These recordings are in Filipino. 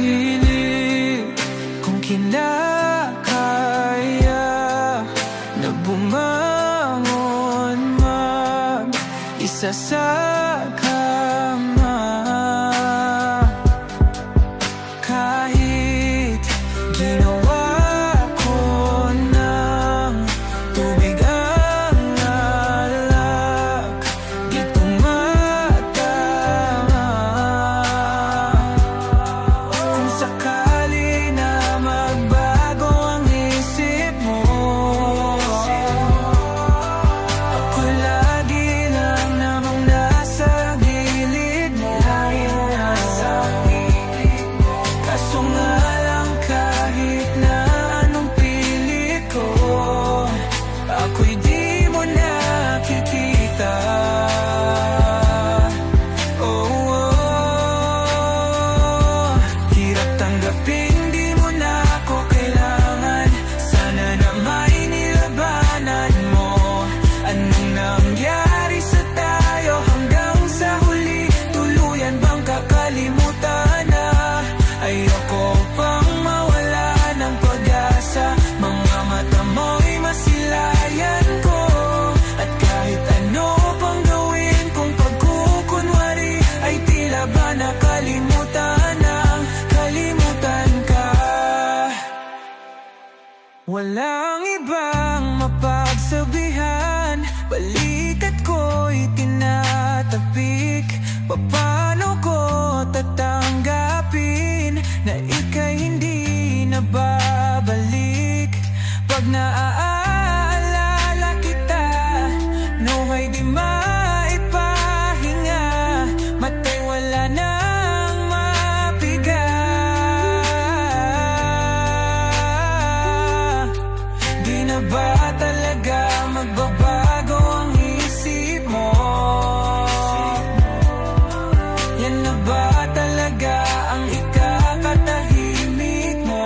pilit kung kinakaya na bumangon mag-isa sa kama. Kahit ginawa ko ng tubig ang alak, di tumatama. Kung sakali na magbago ang isip mo, ako lagi lang namang nasa gilid mo. Kaso nga lang kahit na anong pilit ko, ako'y di mo nakikita. Oh, oh. Hirap tanggapin, di mo na ako kailangan. Sana na may nilabanan mo. Anong nangyari sa tayo hanggang sa huli? Tuluyan bang kakalimutan na? Ayoko pang mawala ng pag-asa. Mga mata mo'y masilayan ko. At kahit ano pang gawin kung pagkukunwari, ay tila ba nakalimutan ang kalimutan ka. Walang ibang mapagsabihan, balikat ko'y tinatapik. Paano ko tatanggapin na ika'y hindi na babalik? Pag naaalala kita, nawa'y di maipahinga. Mata'y wala nang mapiga. Di na ba talaga magbabago ang isip mo? Yan na ba talaga ang ikakatahimik mo?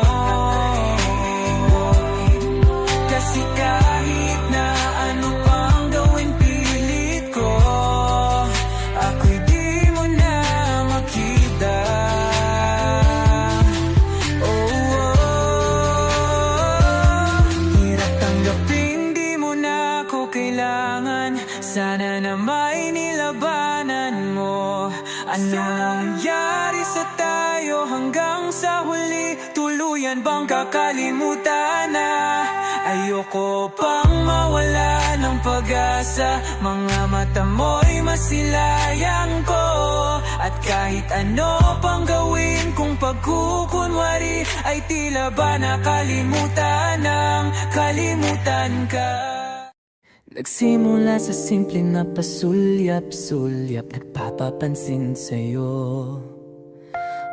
Kasi kahit na ano pang gawin pilit ko, ako'y di mo na makita. Oh, oh. Hirap tanggapin, di mo na ako kailangan. Sana na may nilabanan mo. Ano nangyari sa tayo hanggang sa huli? Tuluyan bang kakalimutan na? Ayoko pang mawala ng pag-asa. Mga mata mo'y masilayan ko. At kahit ano pang gawin kung pagkukunwari, ay tila ba nakalimutan ng kalimutan ka. Nagsimula sa simple na pasulyap-sulyap, nagpapapansin sa'yo.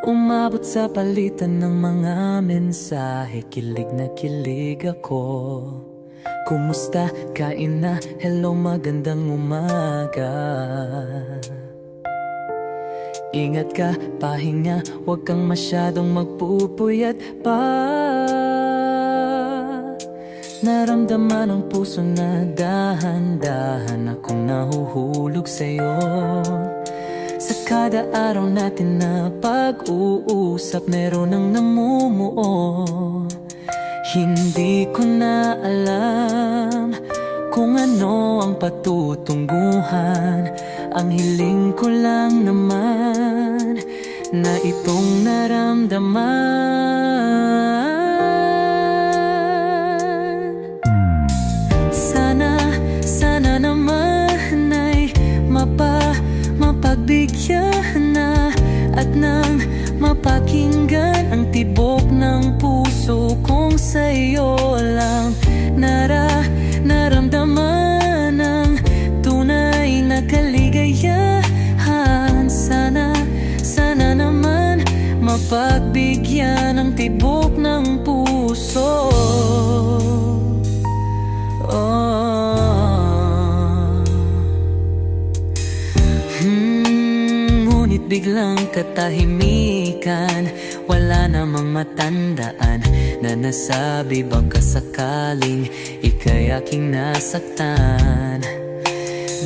Umabot sa palitan ng mga mensahe, kilig na kilig ako. Kumusta? Kain na? Hello, magandang umaga. Ingat ka, pahinga, huwag kang masyadong magpupuyat pa. Naramdaman ang puso na dahan-dahan akong nahuhulog sa'yo. Sa kada araw natin na pag-uusap, meron ang namumuo. Hindi ko na alam kung ano ang patutunguhan. Ang hiling ko lang naman na itong naramdaman. Sana naman ay mapagbigyan na at nang mapakinggan ang tibok ng puso kong sa'yo lang naramdaman ang tunay na kaligayahan. Sana naman mapagbigyan ang tibok ng puso. Ngunit biglang katahimikan, wala namang matandaan na nasabi baka sakaling ika'y aking nasaktan.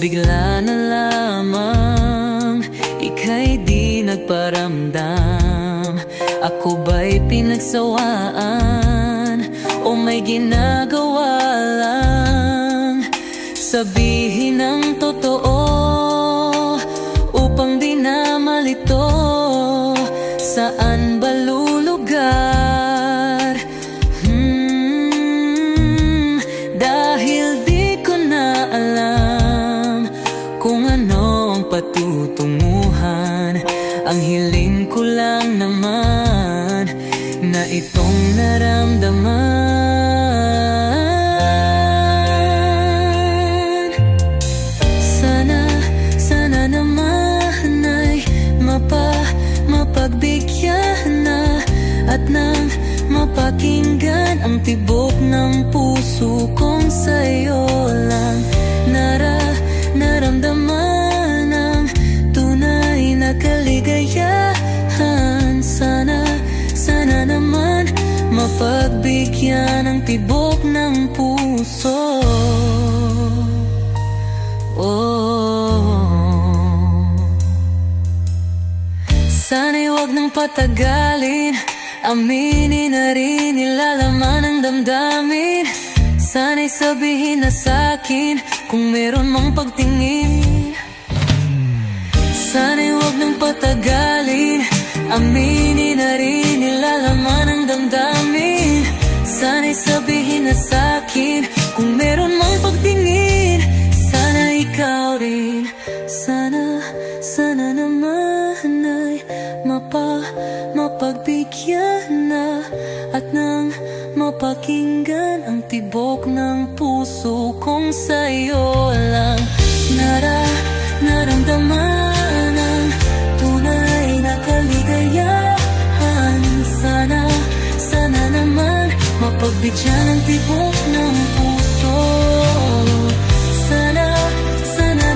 Bigla na lamang ika'y di nagparamdam. Ako ko ba'y pinagsawaan o may ginagawa lang? Sabihin ang totoo upang di na malito. Saan ba lulugar? Dahil di ko na alam kung ano ang patutunguhan. Ang hiling ko lang naman na itong naramdaman. Sana naman ay mapagbigyan na at nang mapakinggan ang tibok ng puso kong sa'yo lang naramdaman ang tunay na kaligayahan. Sana naman mapagbigyan ang tibok ng puso. Sana'y wag nang patagalin, aminin na rin nilalaman ng damdamin. Sana'y sabihin na sa'kin kung meron mang pagtingin. Sana'y wag nang patagalin, aminin na rin nilalaman ng damdamin. Sana'y sabihin na sa'kin kung meron mang pagtingin. Sana ikaw rin, sana naman ay mapagbigyan na at nang mapakinggan ang tibok ng puso kong sa'yo lang naramdaman ang tunay na kaligayahan. Sana naman mapagbigyan ang tibok ng puso. Sana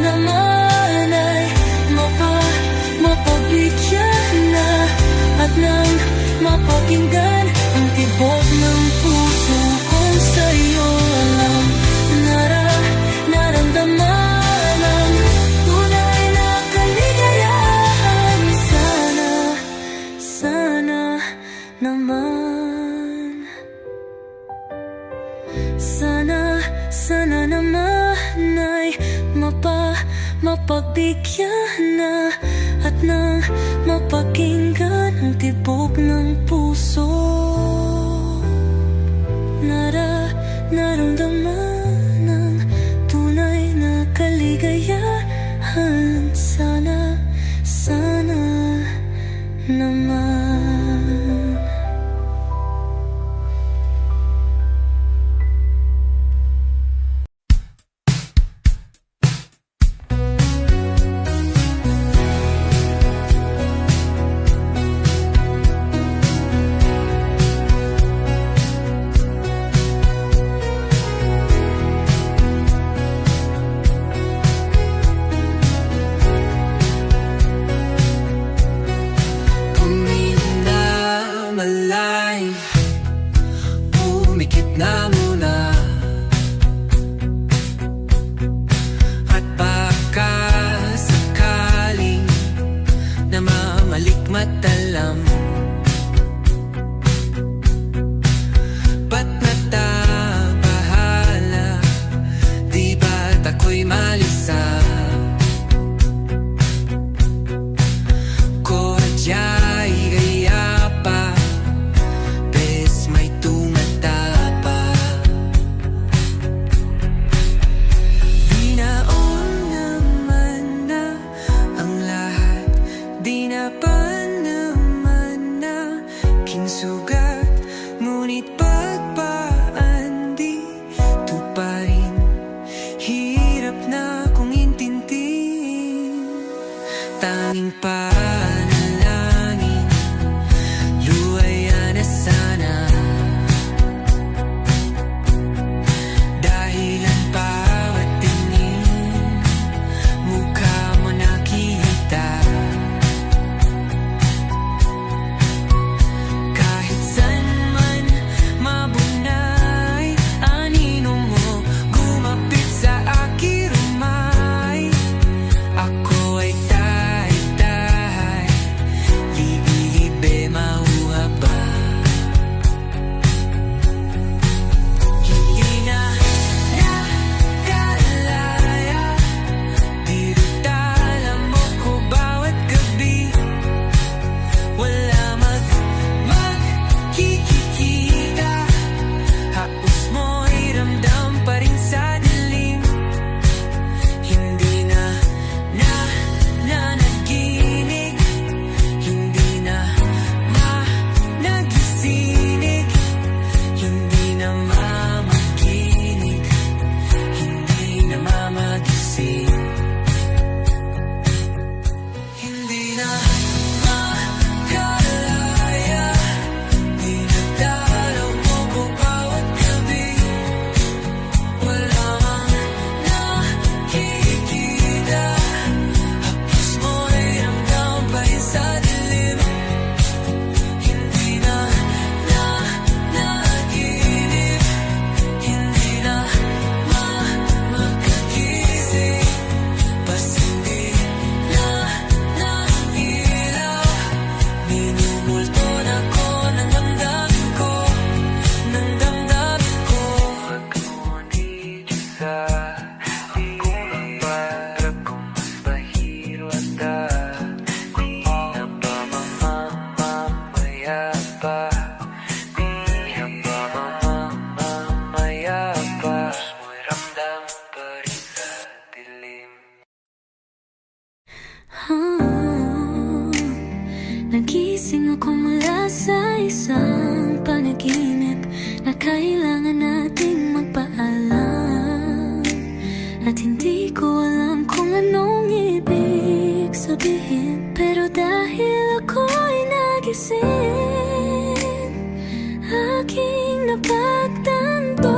naman ay mapagbigyan na at nang mapakinggan ang tibok ng puso kong sa'yo lang naramdaman ang tunay na kaligayahan. Sana naman, sana naman ay mapagbigyan na at nang mapakinggan ang tibok ng puso. Naramdaman ang tunay na kaligayahan. Sana naman. Pumikit na muna at baka sakaling namamalikmatalam. Ba't natabahala? Di ba't ako'y malisa? Kodya'y gaya pa, bes may tumatapa. Di naon naman na ang lahat, di na pa naman pa, di ba mamamaya pa, mo'y ramdam pa rin sa dilim. Nagising ako mula sa isang panaginip na kailangan nating magpaalam, at hindi ko alam kung anong ibig sabihin. Pero dahil ako'y nagising, aking napagtanto,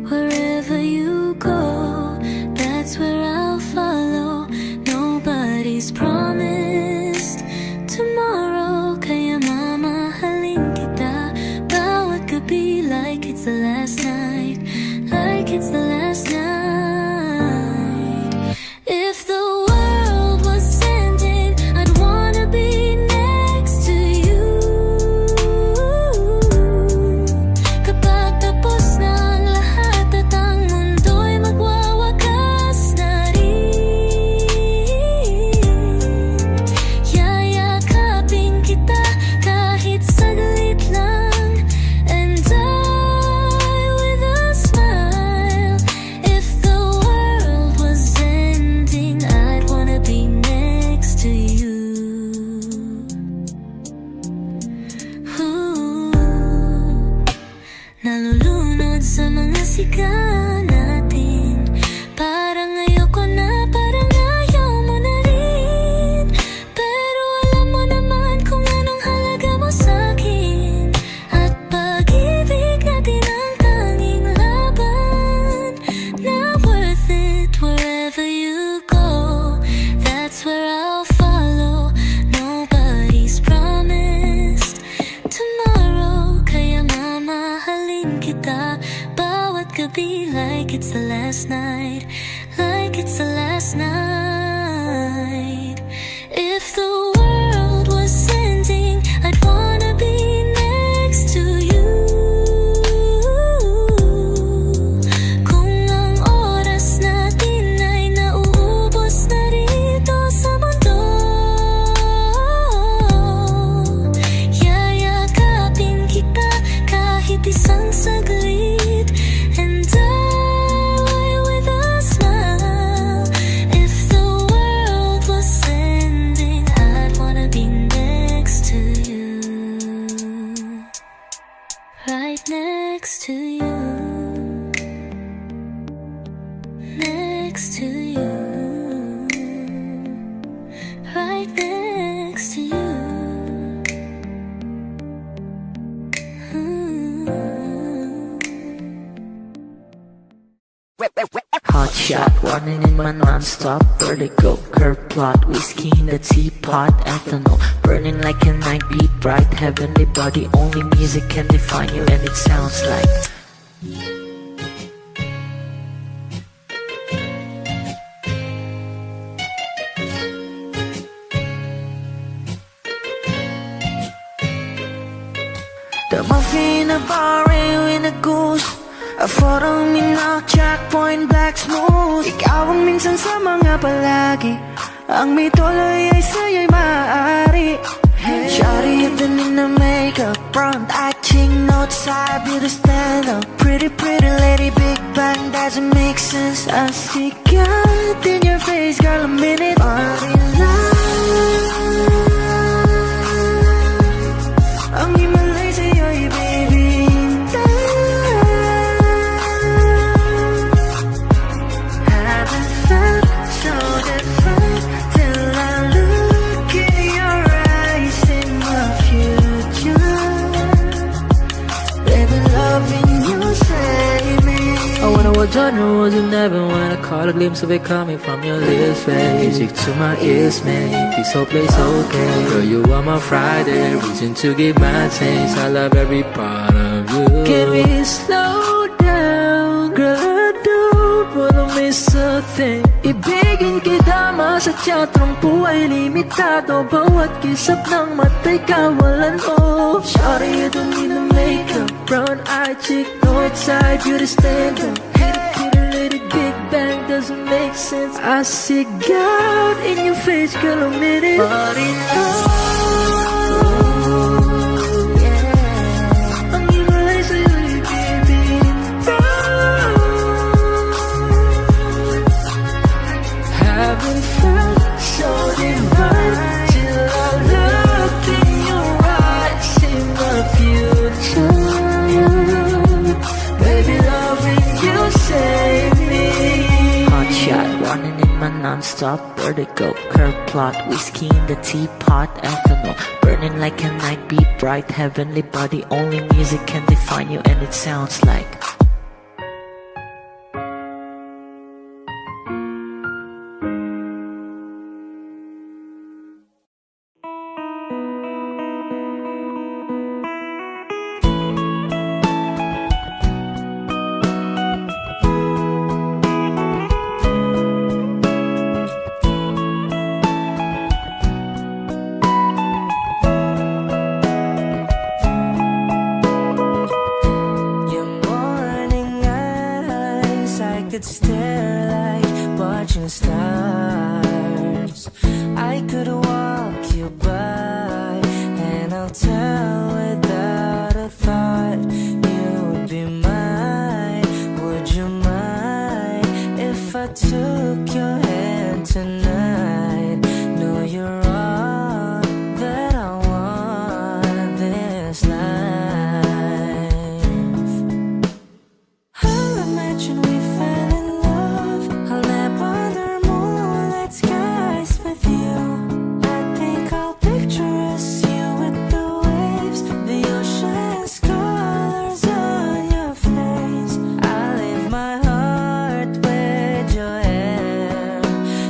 wherever you go, that's where I'll follow. Nobody's promised tomorrow, kaya mamahalin kita bawat gabi like it's the last night, like it's the last night. If the world was ending, I'd wanna be next to you. Kapag tapos na ang lahat at ang mundo'y magwawakas na rin, yayakapin kita kahit saglit lang, and die with a smile. If the world was ending, I'd wanna be next to you. Nalulunod sa mga siga natin, parang ayoko na, parang ayaw mo na rin. Pero alam mo naman kung anong halaga mo sa'kin, at pag-ibig natin ang tanging laban na worth it. Wherever you go, that's where I'll follow. Nobody's promised tomorrow, kaya mamahalin kita bawat gabi like it's the last night, like it's the last night. If the world was ending, I'd wanna be next to you. Kung ang oras natin ay nauubos na rito sa mundo, yayakapin kita kahit isang saglit, and die with a smile. If the world was ending, I'd wanna be next to you, right next to you, next to you, right next to you. Hot shot, running in my non-stop vertigo. Curve plot, whiskey in the teapot, ethanol burning like a night, beat bright, heavenly body. Only music can define you, and it sounds like the muffin, a bar, in a goose. A photo mina, checkpoint, black smooth. Ikaw ang minsan sa mga palagi, ang may tuloy ay sa'yo'y maaari. Shawty, you've been in the makeup, front eye, cheek, notes, side, beauty stand up. Pretty, pretty lady, big bang, doesn't make sense. I see God in your face, girl, a minute. Body love, ang himalay sa'yo'y baby. Haven't felt so different till I look in your eyes in the future. Baby, loving you save me. I wonder what genre was in heaven when I caught a glimpse of it coming from your lips, babe. Music to my ears, man. This whole place okay. Girl, you are my Friday, reason to give my taste. I love every part of you. Can we slow down, girl? I don't wanna miss a thing. Ibigin kita, sa teatrong buhay limitado. Bawat kisap ng mata'y kawalan mo. Shawty, you don't need no makeup, brown eye, cheek, north side, beauty stand up. Pretty lady, big bang, doesn't make sense. I see God in your face, girl, a minute. Body love, non-stop vertigo. Curve plot, whiskey in the teapot, ethanol burning like a night, be bright, heavenly body. Only music can define you, and it sounds like could stare like watching stars. I could walk you by, and I'll tell without a thought you would be mine. Would you mind if I took your hand tonight? No, you're all that I want this life. I'll imagine we fell in love. I'll nap under moonlit skies with you. I think I'll picture us, you with the waves, the ocean's colors on your face. I'll leave my heart with your hair,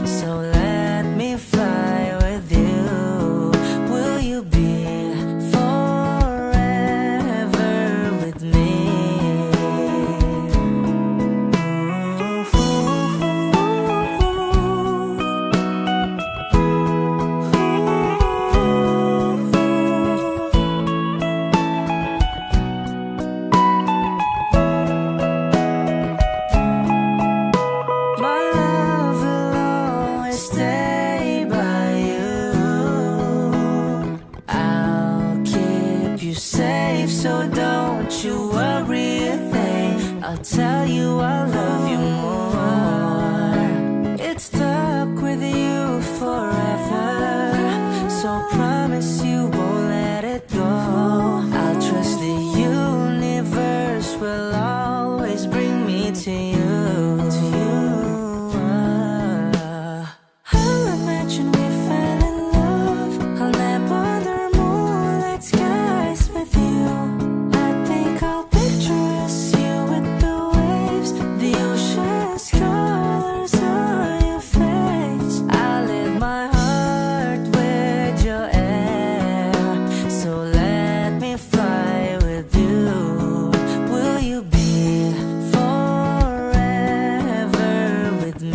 so let me fly with you. Will you be forever with me? My love will always stay by you. I'll keep you safe, so don't you worry a thing. I'll tell you I love you more. It's stuck with you forever, so promise you won't let it go. I'll trust the universe will always bring me to you. I'll imagine we fell in love. I'll nap under moonlit skies with you. I think I'll picture us, you with the waves, the ocean's colors on your face. I'll leave my heart with your air, so let me fly with you. Will you be forever with me?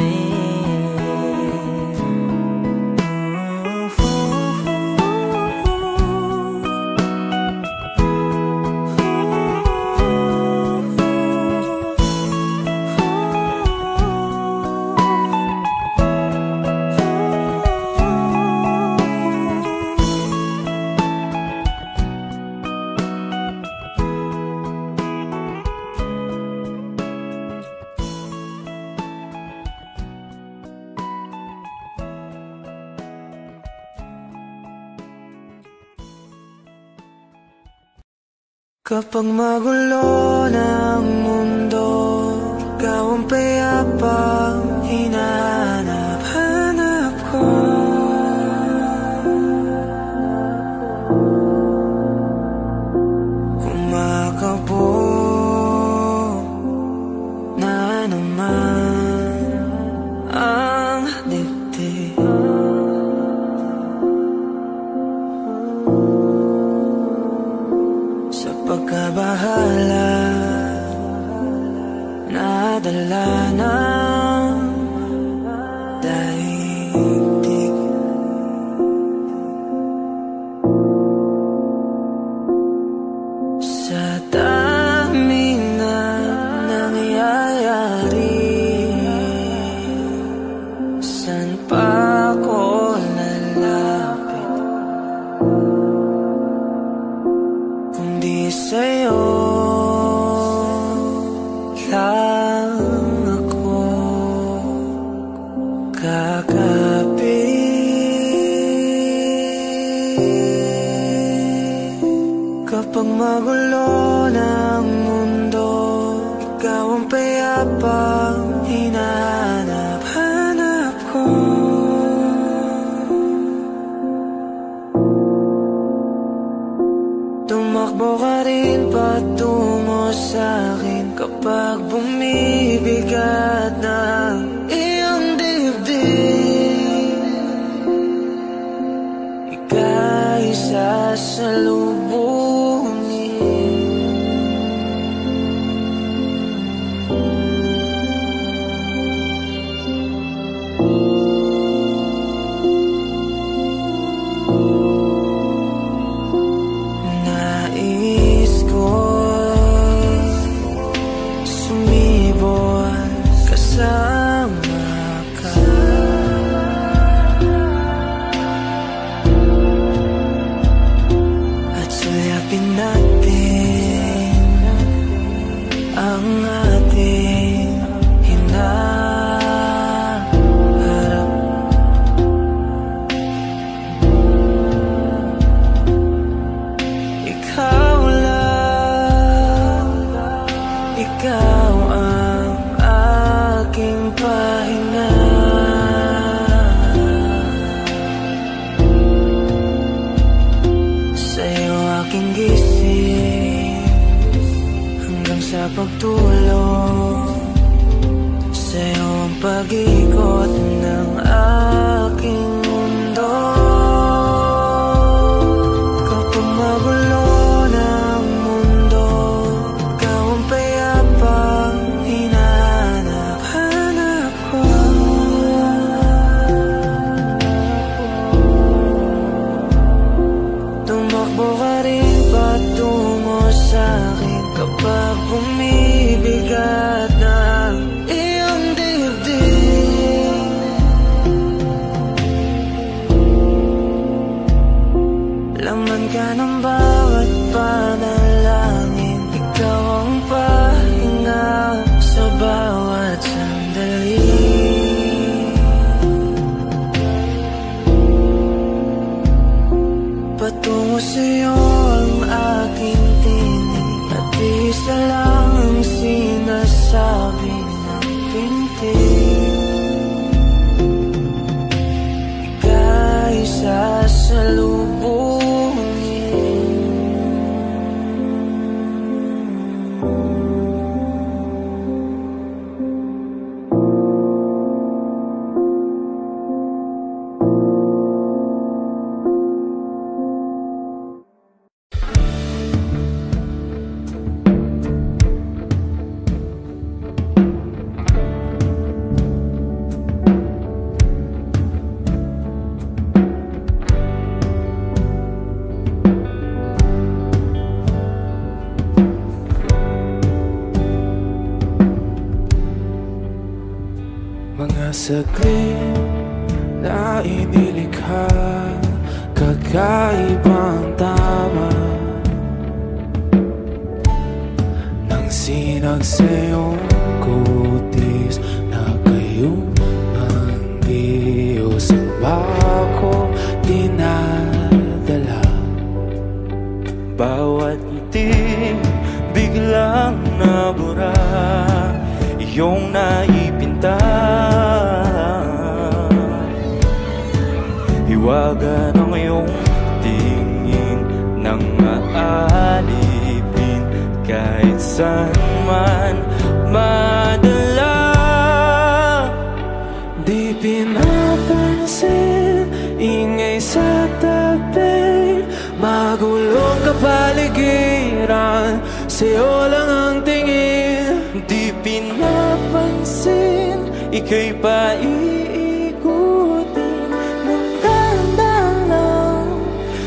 Kapag magulo ng mundo, ikaw ang payapang hinahanap-hanap ko. Kumakabog na naman ang dibdib. Sa pagkabahala, nadala ng daigdig. Sa dami na nangyayari, saan pa ako lalapit kundi sa'yo lang ako kakapit. Kapag magulo ng mundo, ikaw ang payapang hinahanap-hanap ko. Tumakbo ka rin patungo sa'kin kapag bumibigat na iyong dibdib. Ika'y sasalubungin. Nais ko sumibol kasama ka. At suyapin natin ang ating hinaharap. Ikaw lang, ikaw ang aking pahinga. Sa'yo aking gising hanggang sa pagtulog. Sa'yo ang pag-ikot ng aking mundo. Kapag magulo ng mundo, ikaw ang payapang hinahanap ko. Tumakbo ka rin patungo sa'kin kapag bumibigat na iyong dibdib. Laman ka ng bawat panalangin. Ikaw ang pahinga sa bawat sandali. Patungo sa'yo ang aking tinig, at isa lang ang sinasabi ng pintig. Ika'y sasalubungin. Mga saglit na inilikha, kakaibang tama nang sinag sa iyong kutis na kayong ang Diyos ang bako dinadala. Bawat ngiti biglang nabura, iyong naipinta. Hiwaga ng iyong tingin nang maalipin kahit saan man madala. Di pinapansin, ingay sa tabi, magulong kapaligiran, sa'yo lang ang tingin. Di pinapansin, ika'y paiikutin ng dahan-dahan lang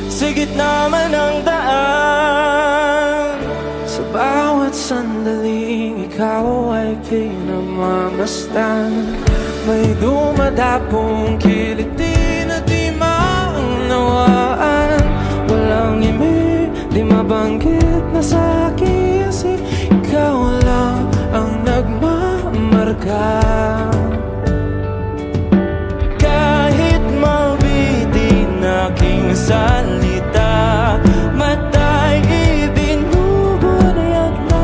sa gitna man ng daan. Sa bawat sandaling ikaw ay pinagmamasdan, may dumadapong kiliti na di maunawaan. Walang imi, di mabanggit na sa aking isip, ikaw lang ang nagmamarka. Kahit mabitin aking salita, matay ibinubunayag na,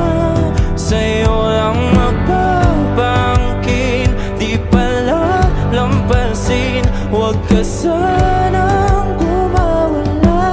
sa'yo lang magpapangkin. Di pala lampasin, huwag ka sanang kumawala.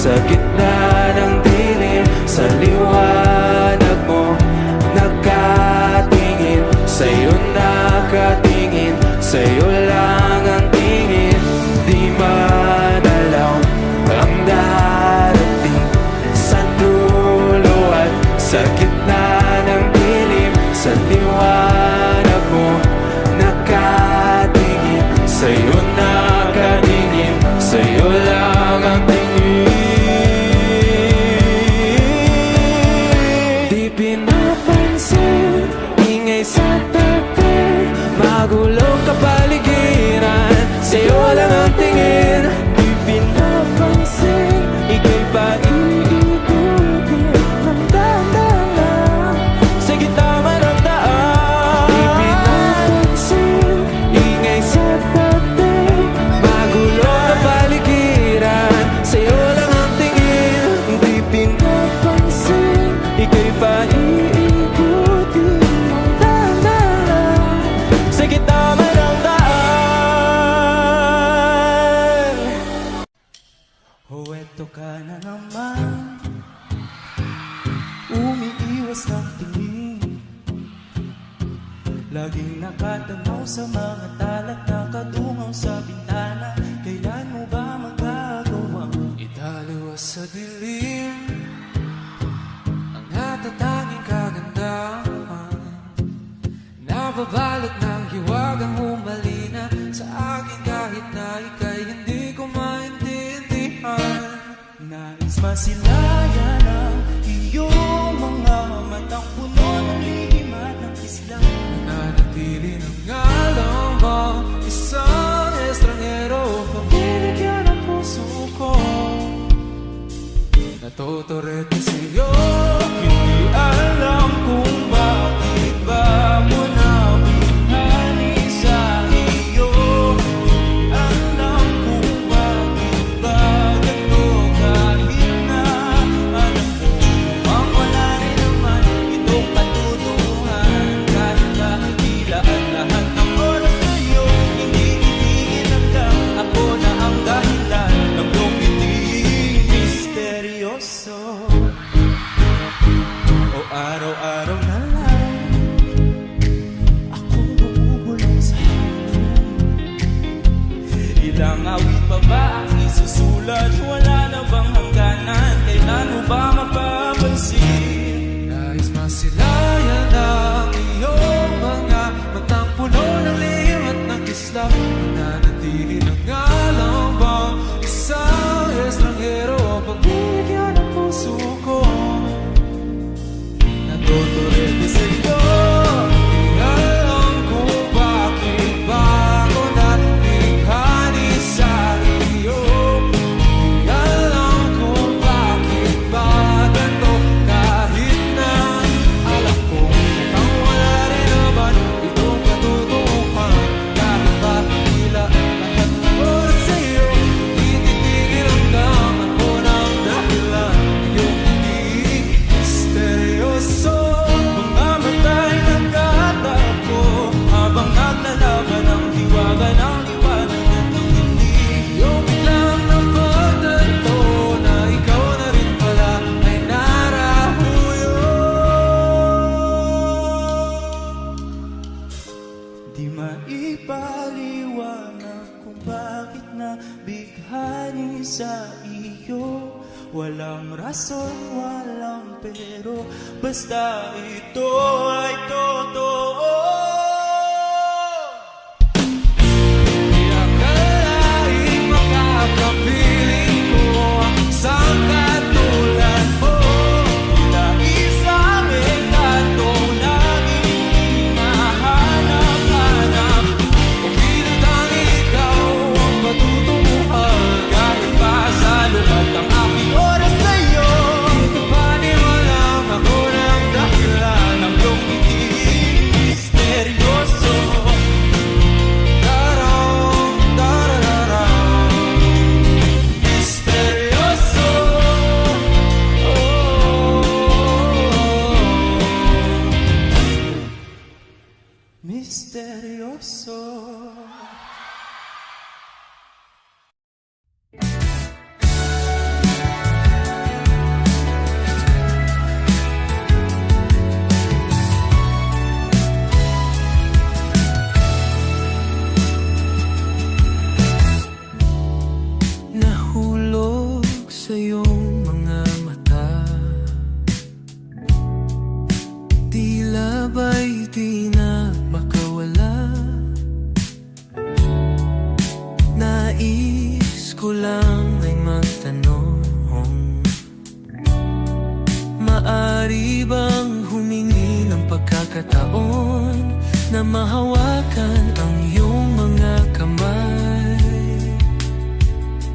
sa gitna ng dilim, sa liwanag mo nakatingin, sa'yo nakatingin, sa'yo lang ang tingin. Di madalaw ang darating sa dulo at sa gitna ng dilim, sa liwanag mo nakatingin, sa'yo nakatingin, sa'yo lang ang tingin. Di pinapansin, ingay sa tabi, magulong kapaligiran, sa'yo lang ang tingin. Di pinapansin, ika'y ba iikutin ng dahan-dahan sa gitna ng daan. Di pinapansin, ingay sa tabi, magulong kapaligiran, sa'yo lang ang tingin. Di pinapansin, ika'y ba iikutin ng dahan-dahan sa gitna ng daan. Oh, eto ka na naman, umiiwas ng tingin, laging nakatanaw sa mga talat, nakadungaw sa bintana. Kailan mo ba magagawa italiwas sa dilim ang natatanging kagandahan, nababalot ng hiwagang humalina sa akin kahit na ika'y hindi ko maintindihan. Nais masilayan ang iyong mga matang puno ng lihim at ng islang nananatili ng alam ba isang estranghero, pabibigyan ang puso ko. Natuturete sa'yo, hindi alam kung bakit ba mo nabihani sa iyo. Hindi alam kung bakit ba ganito, kahit na alam ko ang wala rin naman itong katutuhan. Kahit na tila ang lahat ng oras sa'yo, hindi itingin hanggang ako na ang dahilan ng iyong piting misteryoso. O araw-araw na lang akong bumubulong sa hangin. Ilang awit pa ba ang isusulat? Wala na bang hangganan? Kailan mo ba mapapansin? Nais masilayan ang iyong mga matang puno ng lihim at ng kislap, nananatili ng alam bang isang estranghero, pagbibigyan ang puso ko. Natuturete sa'yo, di alam kung bakit ba ako nabighani sa iyo. Di alam kung bakit ba ganito, kahit na alam kong ang wala rin naman itong katutuhan. Kahit ba tila lahat ng oras sa'yo, tititigil hanggang ako ng dahilan ng iyong pagiging misteryoso. Mga mata'y nagkatapo habang naglalaban ang hiwaga ng liwanag at ng hindi. Yung biglang napagtanto na ikaw na rin pala ay narahuyo. Di maipaliwanag kung bakit nabighani sa iyo. Walang rason, walang pero, basta ito ay totoo. Di akalaing makakapiling ko ang isang katulad mo. Tila isang ekatong laging mahanap-hanap. Kung pinatang ikaw ang patutunguhan, kahit pa sa lumat ng aking oras sa'yo, di ka paniwalang ako ng dahilan ng iyong ngiti. Maaari bang humingi ng pagkakataon na mahawakan ang iyong mga kamay?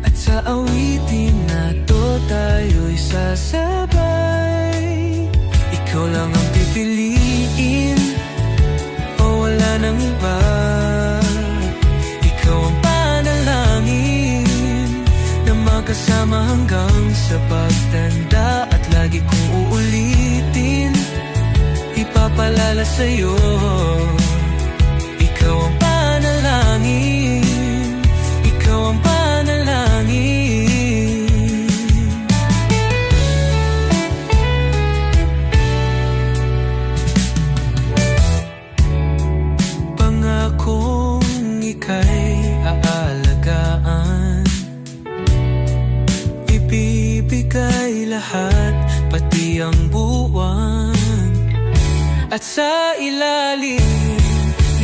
At sa awitin na to tayo'y sasabay. Ikaw lang ang pipiliin o wala nang iba. Ikaw ang panalangin na magkasama hanggang sa pagtanda. At lagi kong uulitin, ipapalala sa'yo. Ikaw ang panalangin, ikaw ang panalangin. Pangakong ika'y aalagaan, ibibigay lahat, pati ang buwan. At sa ilalim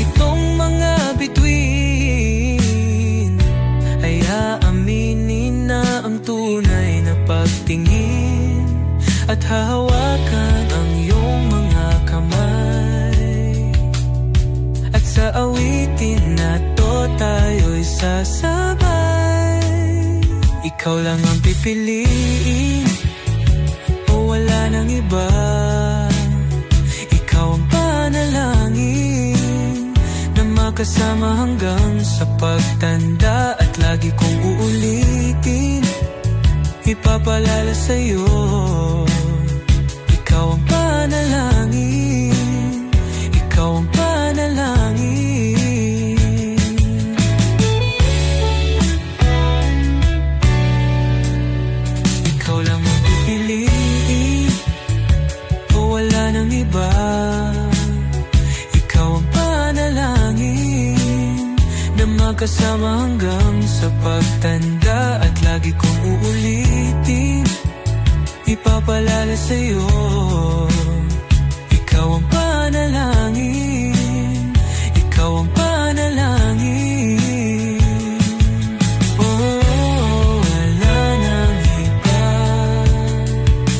nitong mga bituin ay aaminin na ang tunay na pagtingin. At hahawakan ang iyong mga kamay. At sa awitin na to tayo'y sasabay. Ikaw lang ang pipiliin o wala nang iba. Ikaw ang panalangin na makasama hanggang sa pagtanda. At lagi kong uulitin, ipapalala sa'yo. Ikaw ang panalangin, ikaw ang panalangin. Ikaw lang ang pipiliin o wala nang iba. Ikaw ang panalangin na magkasama hanggang sa pagtanda. At lagi kong uulitin, ipapalala sa'yo. Ikaw ang panalangin, ikaw ang panalangin. Oh, wala nang iba.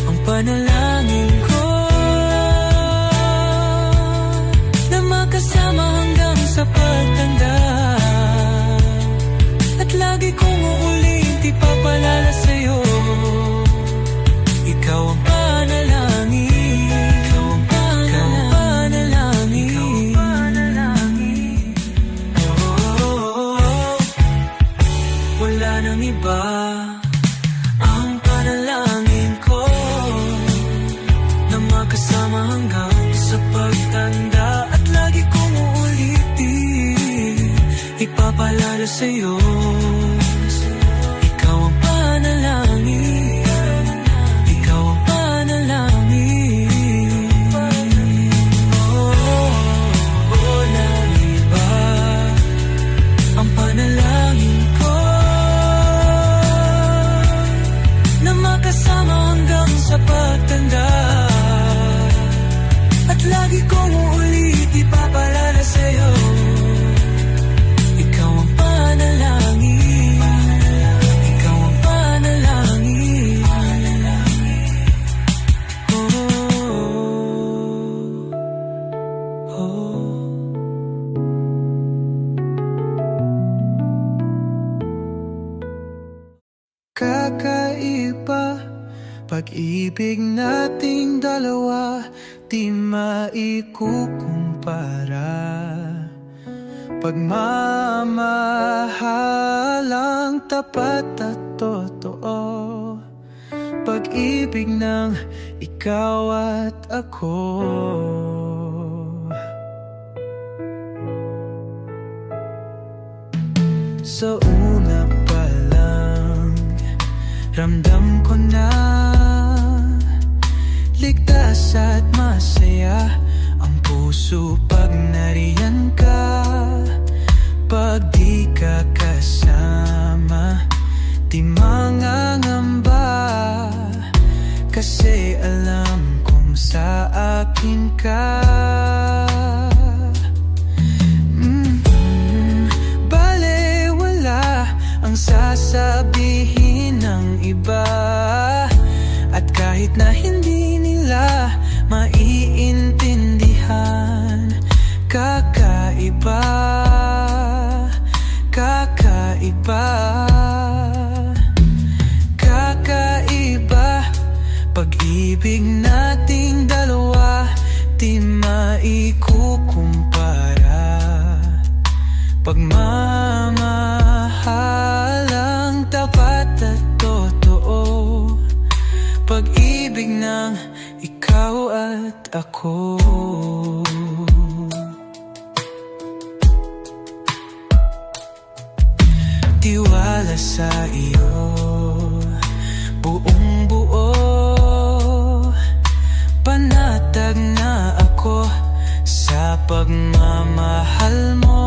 Ang panalangin ko na makasama hanggang sa pagtanda. At lagi kong uulit, ipapalala sa'yo. Ikaw ang panalangin, ikaw ang panalangin, ikaw ang panalangin. Oh, wala nang iba. Ang panalangin ko na makasama hanggang sa pagtanda. At lagi kong uulitin, ipapalala sa'yo. Ikaw ang panalangin, ikaw ang panalangin. Oh, walang iba. Ang panalangin ko na makasama hanggang sa pagtanda. At lagi kong uulit, ipapalala sa'yo. Ikaw ang panalangin, ikaw ang panalangin. Oh, oh. Kakaiba pag-ibig nating dalawa, di maikukumpara. Pagmamahalang tapat at totoo, pag-ibig ng ikaw at ako. Sa una pa lang, ramdam ko na ligtas at masaya ang puso pag nariyan ka. Pag di ka kasama, di mangangamba, kasi alam kong sa akin ka. Bale wala ang sasabihin ng iba, at kahit na hindi nila maiintindihan. Kakaiba, kakaiba, kakaiba. Pag-ibig nating dalawa, di maikukumpara. Pagmamahalang tapat at totoo, pag-ibig ng ikaw at ako. Tiwala sa iyo, buong buo. Panatag na ako sa pagmamahal mo.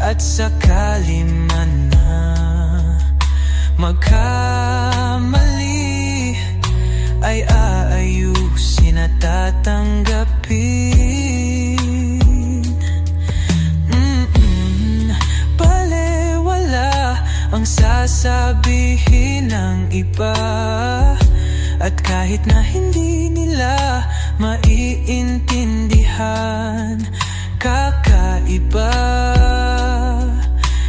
At sakali man na magkamali, ay aayusin at tatanggapin. Balewala ang sasabihin ng iba, at kahit na hindi nila maiintindihan. Kakaiba,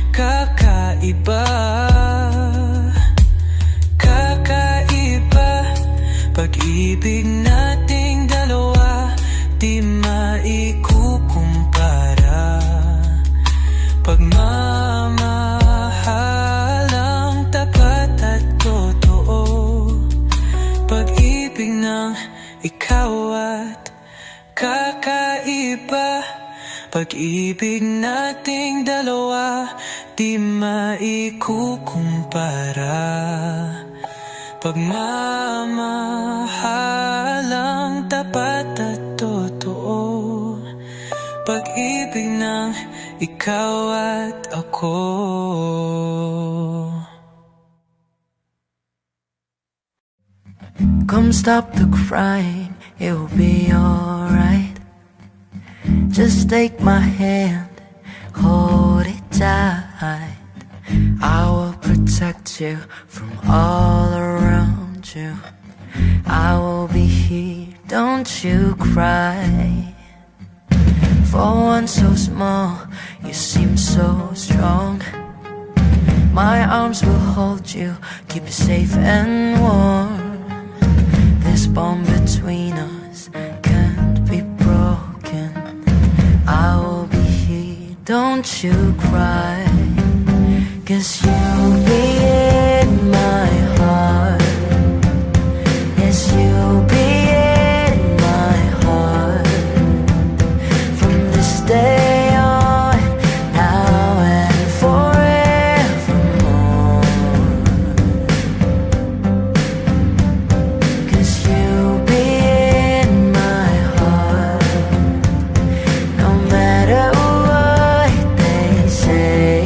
kakaiba, kakaiba. Pag-ibig nating dalawa, di maikukumpara. Pagmamahalang tapat at totoo, pag-ibig ng ikaw at kakaiba. Pag-ibig nating dalawa, di maikukumpara. Pagmamahalang tapat at totoo, pag-ibig ng ikaw at ako. Come stop the crying, it will be alright. Just take my hand, hold it tight. I will protect you from all around you. I will be here, don't you cry. For one so small, you seem so strong. My arms will hold you, keep you safe and warm. This bond between us can't be broken. I will be here, don't you cry. 'Cause you'll be in my heart. Yes, you'll be in my heart. From this day on, now and forevermore. 'Cause you'll be in my heart. No matter what they say,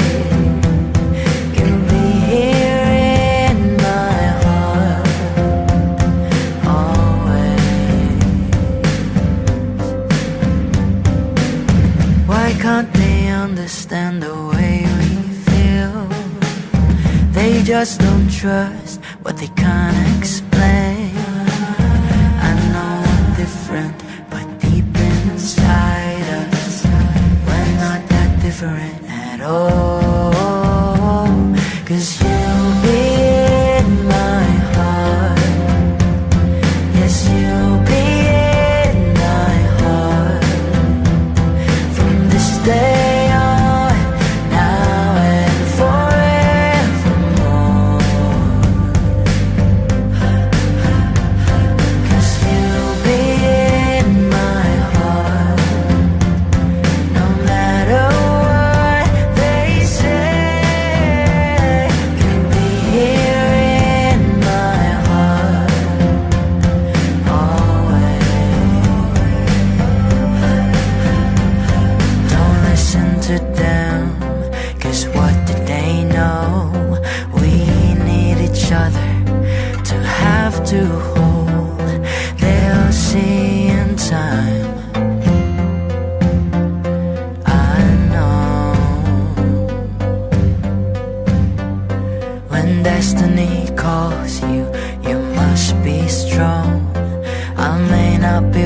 you'll be here in my heart always. Why can't they understand the way we feel? They just don't trust what they can't explain. I know we're different, but deep inside us, we're not that different at all. 'Cause you'll be in my heart. Yes, you'll be in my heart. From this day on, now and forevermore. 'Cause you'll be in my heart. No matter what they say, you'll be here in my heart always. Don't listen to them, 'cause what did they know? We need each other to have to hold. They'll see in time, I know. When destiny calls you, you must be strong. I may not be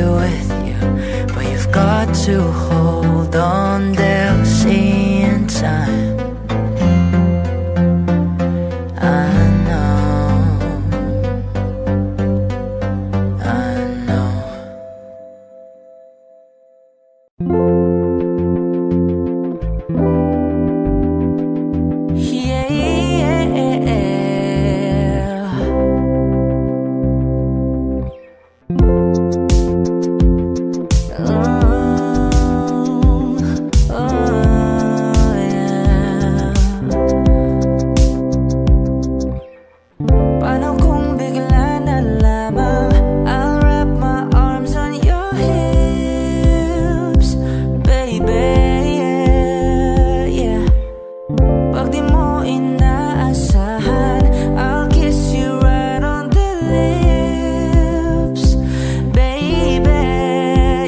to hold on, they'll see in time. I know, I know. Paano kung bigla na lamang I'll wrap my arms on your hips, baby, yeah, yeah. Pag di mo inaasahan I'll kiss you right on the lips, baby,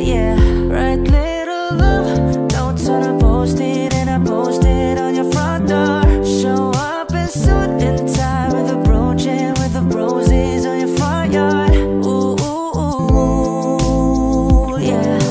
yeah. Write little love notes on a post-it and I post it on your front door. Show up in suit and tie with a brooch and with the roses on your front yard. Ooh, ooh, ooh, yeah.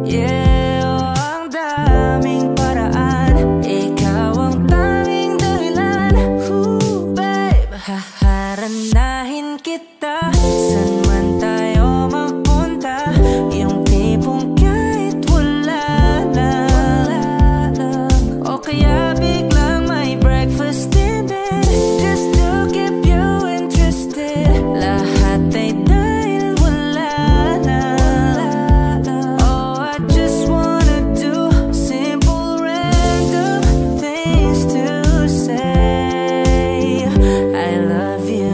Yeah, oh, ang daming paraan. Ikaw ang tanging dahilan. Ooh, babe, haharanahin kita. San man tayo magpunta. Yung tipong kahit wala lang. O kaya biglang may breakfast in bed just to keep you interested. Lahat ay dahil wala lang. Oh, I just wanna do simple random things to say I love you.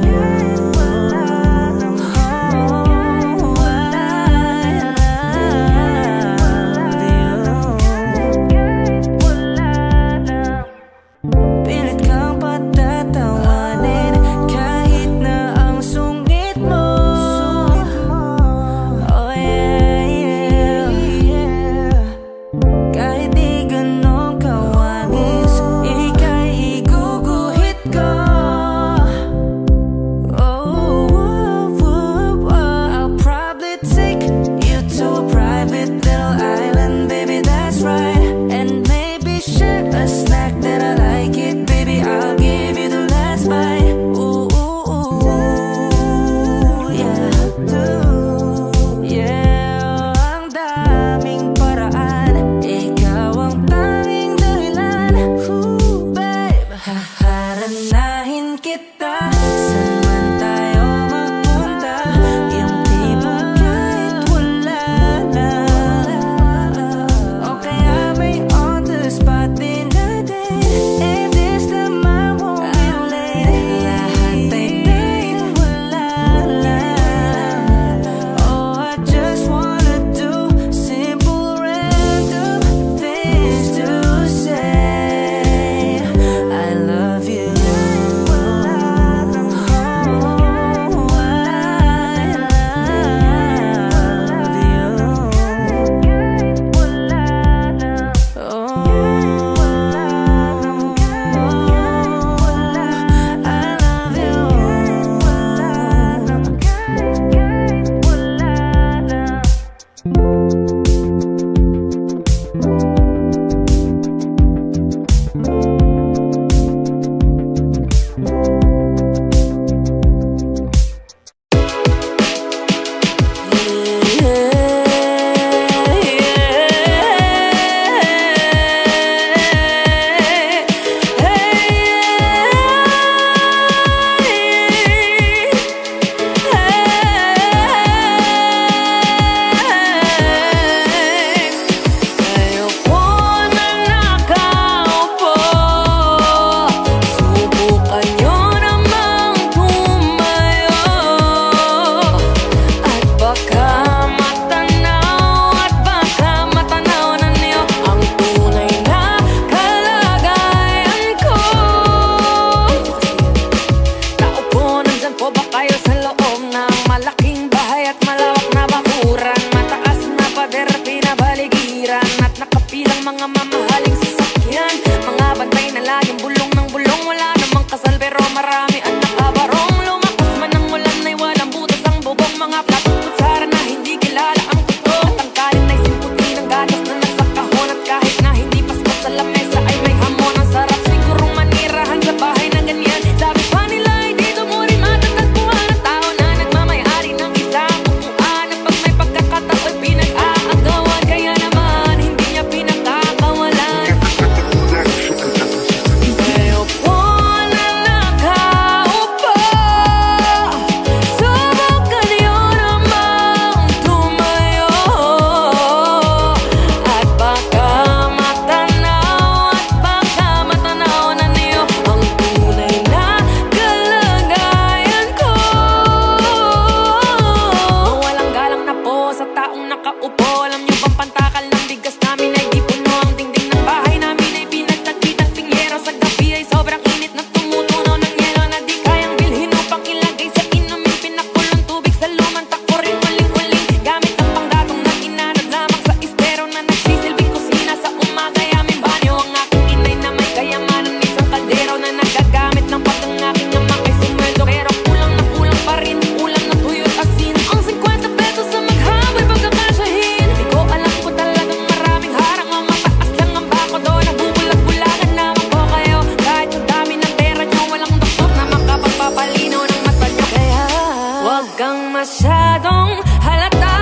masyadong halata.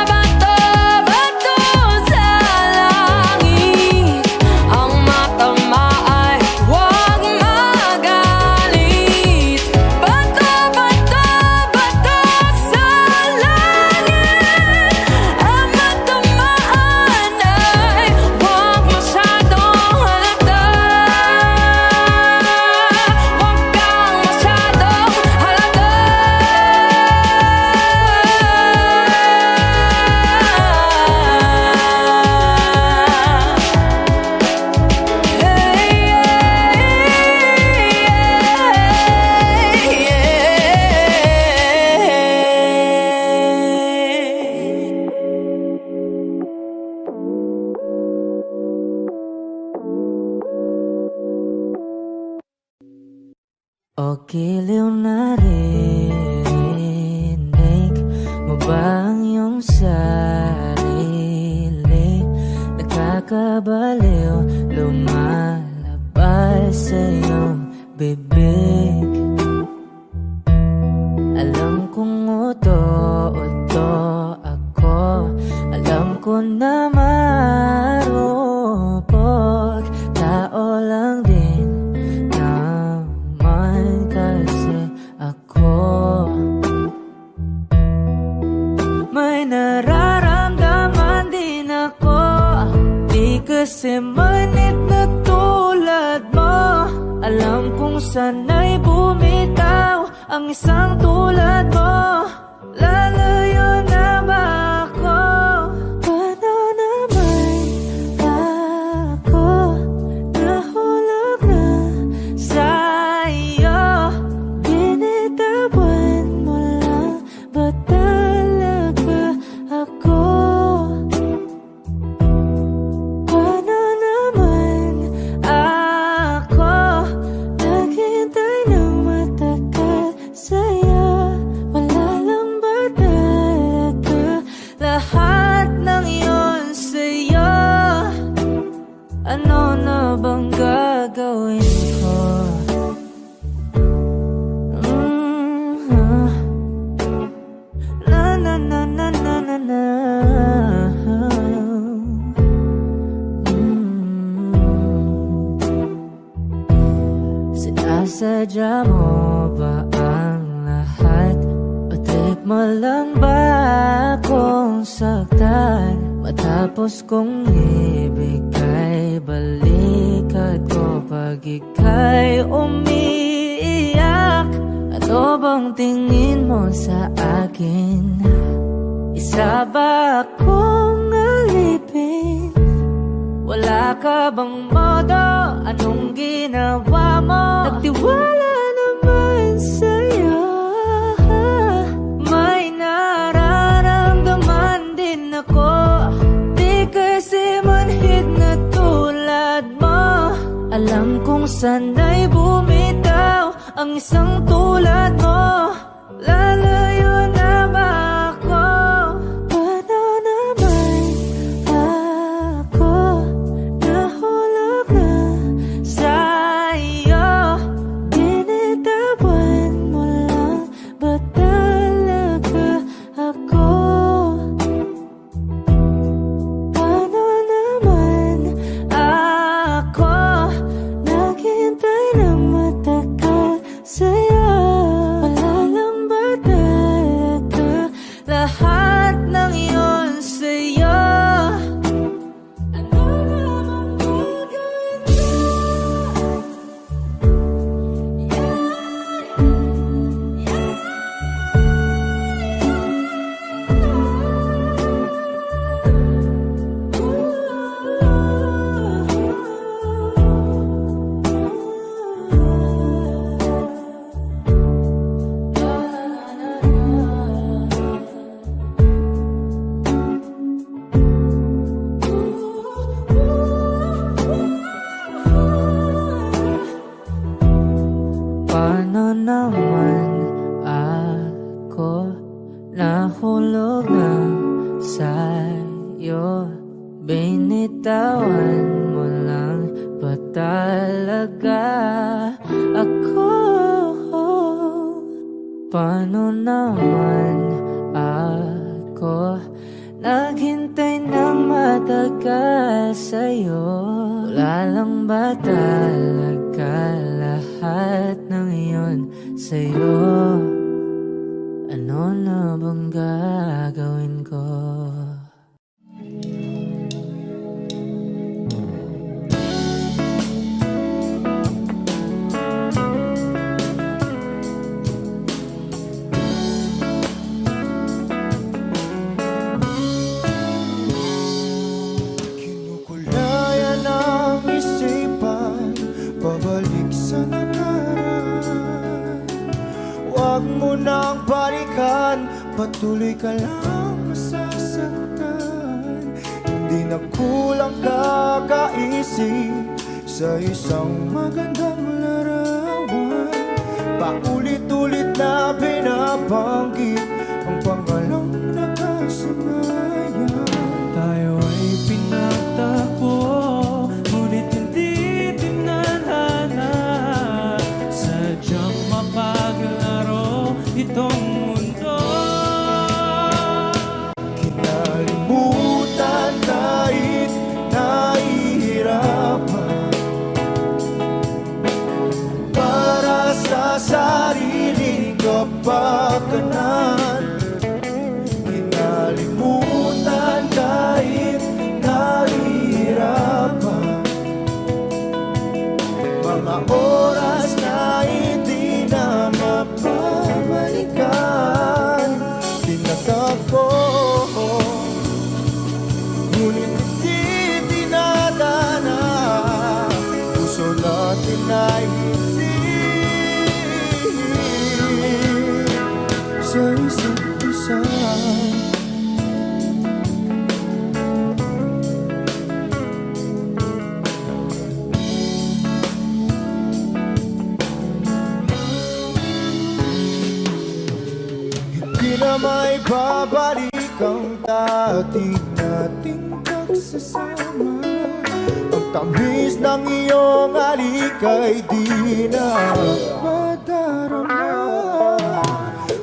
Bato-bato sa langit, ang matama ay huwag magalit. Bato-bato, bato sa langit, ang matamaan ay huwag masyadong halata. Huwag kang masyadong halata. O giliw na rinig mo ba ang iyong sarili? Nakakabaliw, lumalabas sa iyong bibig. Alam kong uto-uto ako, alam ko na marupok, tao lang din naman kasi ako. May nararamdaman din ako, di kasi manit na tulad mo. Alam kong sana'y bumitaw ang isang tulad mo. Lalayo na ba ako? Paano naman ako nahulog na sa iyo? Binitawan mo lang ba talaga ako? Paano naman ako naghintay ng matagal sa'yo? Wala lang ba talaga lahat ng iyon sa'yo? Ano na bang gagawin ko? Na na na na na na na. Sinasadya mo ba ang lahat? O trip mo lang ba akong saktan? Matapos kong ibigay balikat ko pag ika'y umiiyak. Ano bang tingin mo sa akin? Isa ba akong alipin? Wala ka bang modo? Anong ginawa mo? Nagtiwala naman sa'yo. May nararamdaman din ako, di kasi manhid na tulad mo. Alam kong sana'y bumitaw ang isang tulad mo. Lalayo na ba ako? Paano naman ako nahulog na sa iyo? Binitawan mo lang ba talaga ako? Paano naman ako naghintay ng matagal sa'yo? Paano naman ako naghintay ng matagal sa'yo? Wala lang ba talaga lahat ng iyon sa'yo? Ano na bang gagawin ko? Kinukulayan ang isipan, pabalik sa nakaraan. Huwag mo nang balikan, patuloy ka lang masasaktan. Hindi na kulang kakaisip sa isang magandang larawan. Paulit-ulit na binabanggit ang pangalang nakasanayan. Tayo ay pinagtagpo, ngunit hindi tinadhana. Sadyang mapaglaro itong mundo. Kinalimutan kahit nahihirapan, para sa sariling kapakanan. Kinalimutan kahit nahihirapan, mga oras na hindi na mapabalikan. Tinatagpo, ngunit hindi dinadana. Puso natin ay hindi sa isa't isa. Hindi na may babalik ang dati nating pagsasama. Ang tamis ng iyong halik ay di na madarama.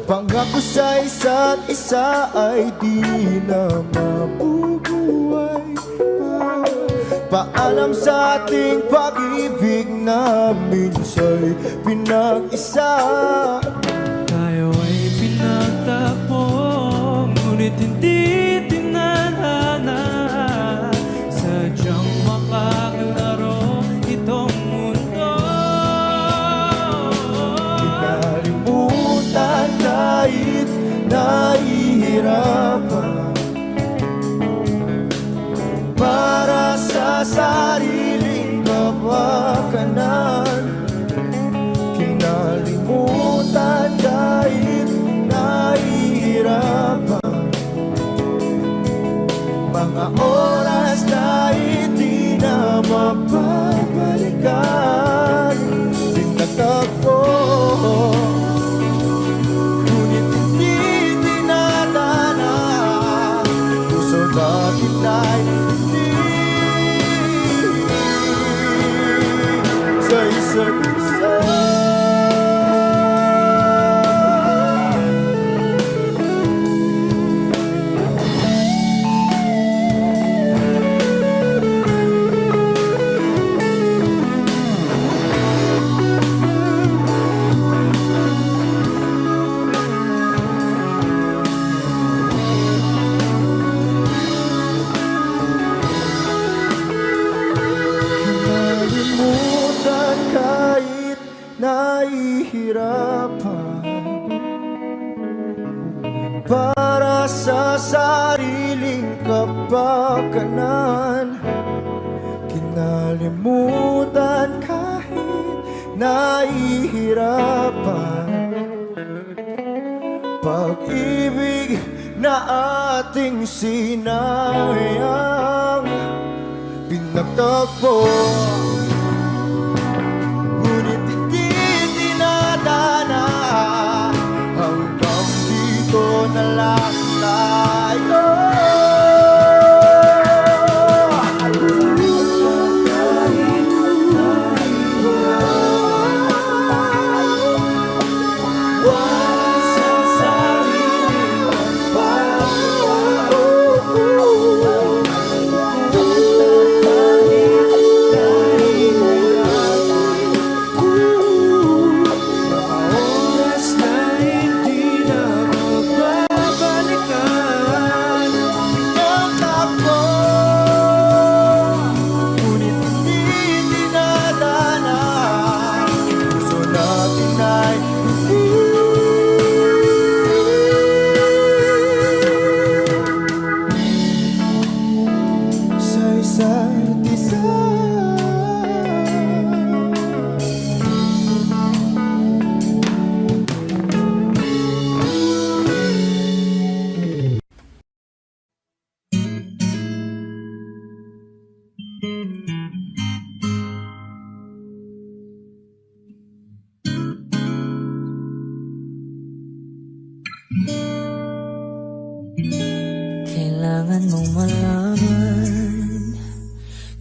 Pangako sa isa't isa ay di na mabubuhay pa. Paalam sa ating pag-ibig na minsa'y pinag-isa. Tayo ay pinagtagpo, ngunit hindi tinadhana. Sadyang makaglaro itong mundo. Kinalimutan kahit nahihirapan, para sa sariling kapakanan. Kinalimutan kahit nahihirapan, mga oras na hindi na mapabalikan. Tinatagpo, ngunit hindi dinadana. Puso natin ay hindi sa isa't isa. Kinalimutan kahit nahihirapan, para sa sariling kapakanan. Kinalimutan kahit nahihirapan, pag-ibig na ating sinayang. Pinagtagpo, ngunit hindi dinadana. Hanggang dito na lang tayo. Wala sa Kailangan mong malaman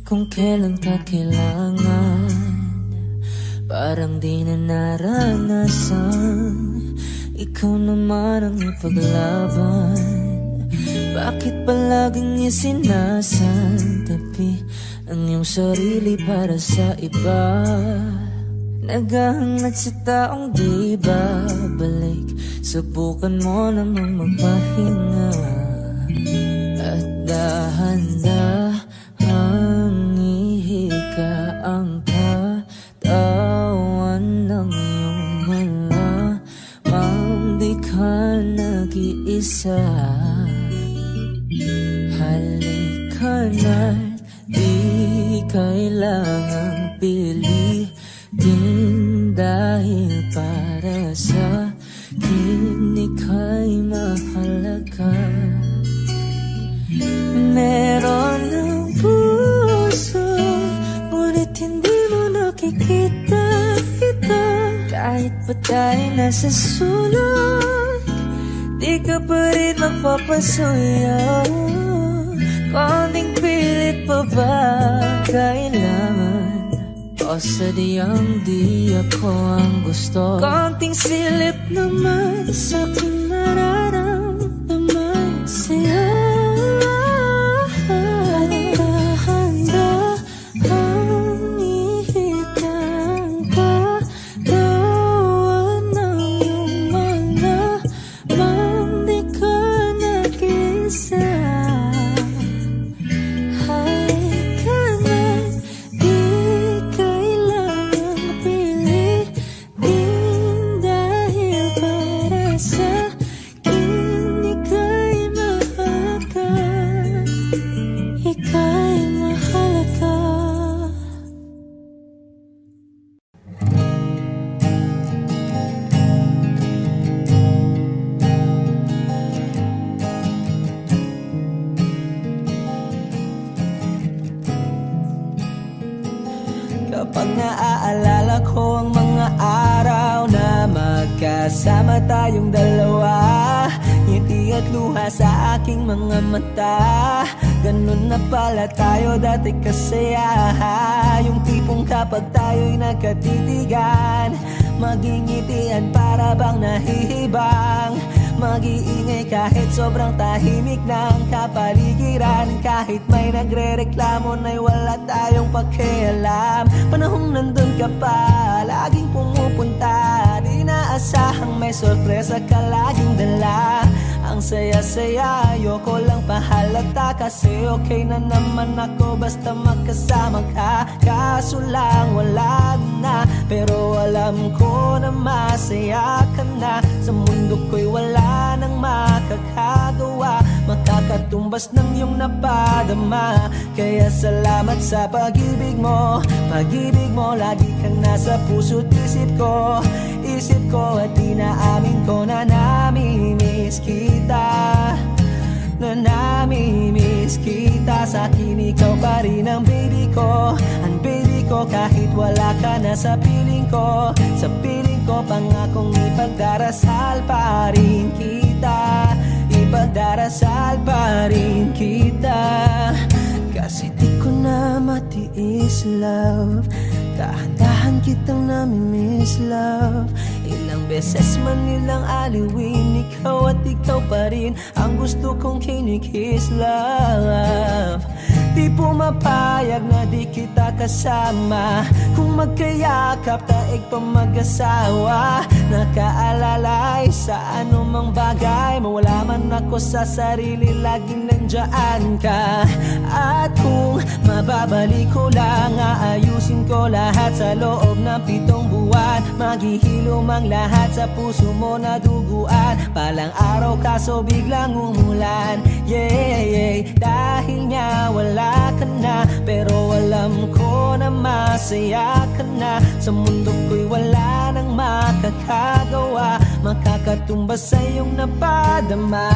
kung kailan ka kailangan. Parang di na naranasan, ikaw naman ang ipaglaban. Bakit palaging isinasantabi ang iyong sarili para sa iba? Naghahangat sa taong di babalik, subukan mo namang magpahinga. At dahan-dahang ihika ang katawan ng iyong malamang di ka nag-iisa. Halika na't di kailangang pilitin, dahil para sa akin ika'y mahalaga. Meron ng puso, ngunit hindi mo nakikita ito. Kahit pa tayo nasa sulok, di ka pa rin magpapasuyo. Konting pilit pa ba kailangan? O sadyang di ako ang gusto? Konting silip naman sa aking nararamdaman sa'yo. Dahan-dahang ihika ang katawan ng iyong malamang di ka nag-isa. Kapag naaalala ko ang mga araw na magkasama tayong dalawa, ngiti at luha sa aking mga mata. Ganun na pala tayo dati kasaya, yung tipong kapag tayo'y nagkatitigan, magingitian para bang nahihibang. Mag-iingay kahit sobrang tahimik ng kapaligiran. Kahit may nagre-reklamo na'y wala tayong pakialam. Panahong nandun ka pa, laging pumupunta, di naasahang may sorpresa ka laging dala. Ang saya-saya, ayoko lang pahalata, kasi okay na naman ako basta magkasama ka. Kaso lang wala na, pero alam ko na masaya ka na. Sa mundo ko'y wala nang makakagawa, makakatumbas ng iyong napadama. Kaya salamat sa pag-ibig mo, pag-ibig mo. Lagi kang nasa puso't isip ko, at inaamin ko na namimiss kita, na namimiss kita. Sa akin ikaw pa rin ang baby ko, ang baby ko. Kahit wala ka na sa piling ko, sa piling ko pangakong ipagdarasal pa rin kita, ipagdarasal pa rin kita. Kasi di ko na matiis, love, dahan-dahan kitang namimiss, love. Ilang beses man nilang aliwin, ikaw at ikaw pa rin ang gusto kong kinikiss, love. Di pumapayag na di kita kasama, kung magkayakap taig pa mag-asawa. Nakaalalay sa anumang bagay, mawala man ako sa sarili, laging nandiyan ka. At kung mababalik ko lang, aayusin ko lahat sa loob ng 7 buwan. Maghihilom ang lahat sa puso mo na duguan. Palang araw kaso biglang umulan, yeah. Dahil nga wala ka na, pero alam ko na masaya ka na. Sa mundo ko'y wala nang makakagawa, makakatumbas sa iyong napadama.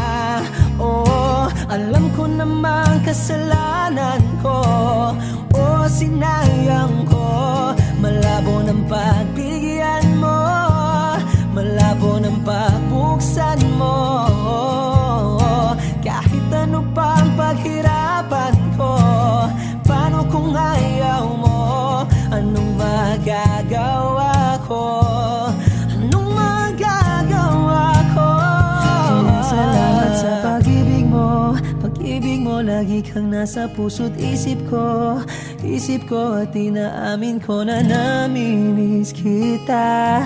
Oh, alam ko namang kasalanan ko, oh sinayang ko. Malabo ng pagbigyan mo, malabo ng pagbuksan mo. mo, lagi kang nasa puso't isip ko. Isip ko at inaamin ko na namimiss kita.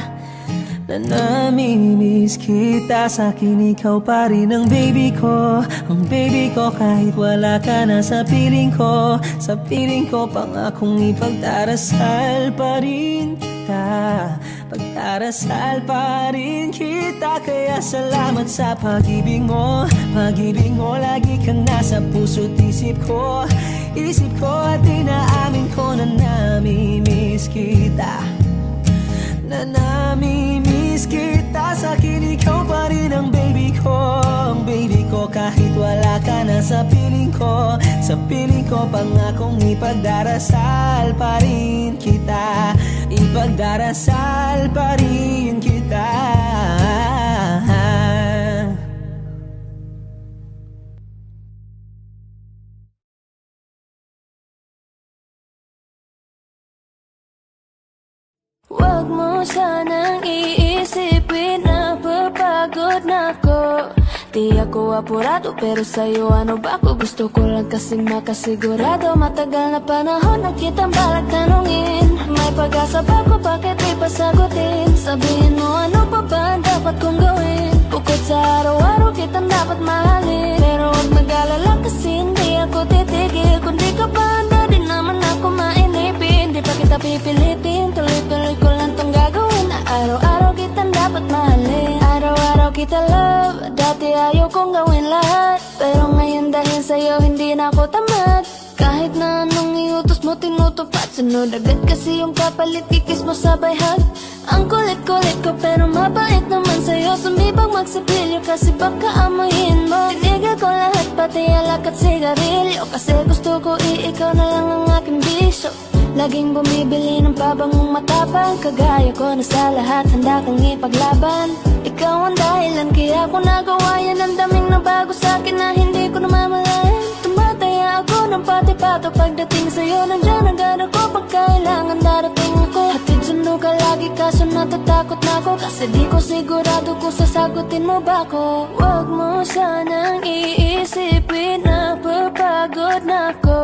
Na namimiss kita. Sa'kin ikaw pa rin ang baby ko. Ang baby ko kahit wala ka na sa piling ko. Sa piling ko pangakong ipagdarasal pa rin kita. Pagdarasal pa rin kita. Kaya salamat sa pag-ibig mo. Pag-ibig mo lagi kang nasa puso't isip ko. Isip ko at inaamin ko na namimiss kita. Na namimiss kita. Sa'kin ikaw pa rin ang baby ko. Ang baby ko kahit wala ka na sa piling ko. Sa piling ko pangakong ipagdarasal pa rin kita. Ipagdarasal pa rin kita. Huwag mo sanang iisipin na papagod na ako. Di ako apurado pero sa'yo ano ba ako? Gusto ko lang kasi makasigurado. Matagal na panahon na kitang balak tanungin. May pag-asa ba ko, bakit di pa sagutin? Sabihin mo ano pa ba ang dapat kong gawin? Bukod sa araw-araw kitang dapat mahalin. Pero huwag mag-alala kasi hindi ako titigil. Kung di ka pa handa, di naman ako mainipin. Di pa kita pipilitin, tuloy-tuloy ko lang tong gagawin. Na araw-araw kitang dapat mahalin. Araw-araw kita love. Dati ayaw kong gawin lahat, pero ngayon dahil sa'yo hindi na ako tamad. Kahit na anong iutos mo tinutupad. Sunod agad kasi yung kapalit, kikis mo sabay hug. Ang kulit-kulit ko pero mabait naman sa'yo. Sumibang magsipilyo kasi baka amoyin mo. Tinigil ko lahat pati alak at sigarilyo. Kasi gusto ko ikaw na lang ang aking bisyo. Laging bumibili ng pabangong matapang. Kagaya ko na sa lahat handa kang ipaglaban. Ikaw ang dahilan kaya ko nagawa yan. Ang daming nabago sa'kin na hindi ko namamalayan. Tumataya ako ng pati-pato pagdating sa'yo. Nandiyan agad ako pag kailangan darating ako. Hatid sundo ka lagi kaso natatakot na ako. Kasi di ko sigurado kung sasagutin mo ba ako. Huwag mo sanang iisipin na papagod na ako.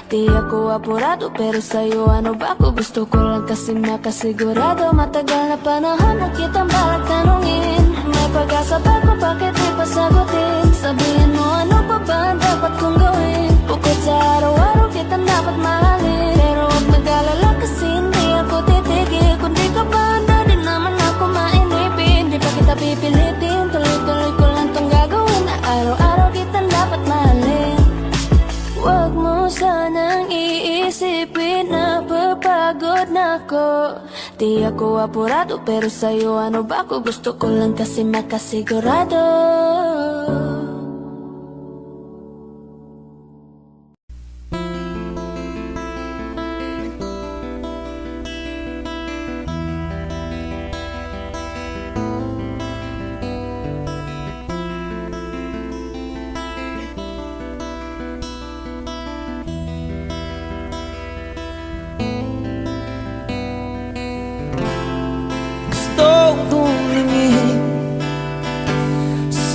Di ako apurado pero sa'yo ano ba ako? Gusto ko lang kasi makasigurado. Matagal na panahon na kitang balak tanungin. May pag-asa ba ko, bakit di pa sagutin? Sabihin mo ano pa ba ang dapat kong gawin? Bukod sa araw-araw kitang dapat mahalin. Pero huwag mag-alala kasi hindi ako titigil. Kung di ka pa handa, di naman ako mainipin. Di pa kita pipilitin, tuloy-tuloy ko lang tong gagawin. Na araw-araw kitang dapat mahalin. Huwag mo sanang iisipin na papagod na ako. Di ako apurado pero sa'yo ano ba ako? Gusto ko lang kasi makasigurado.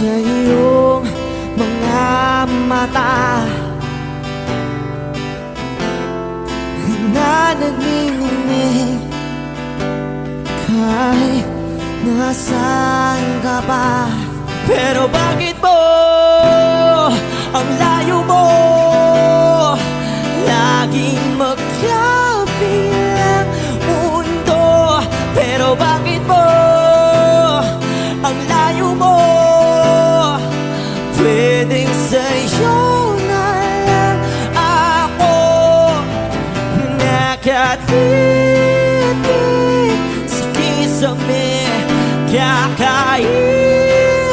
Sa iyong mga mata na nagniningning kahit nasaan ka pa. Pero bakit mo ang layo mo laging magkabilang mundo? Pero bakit mo ang layo mo? Pwedeng sa'yo na lang ako nakatitig sa kisame. Kakainin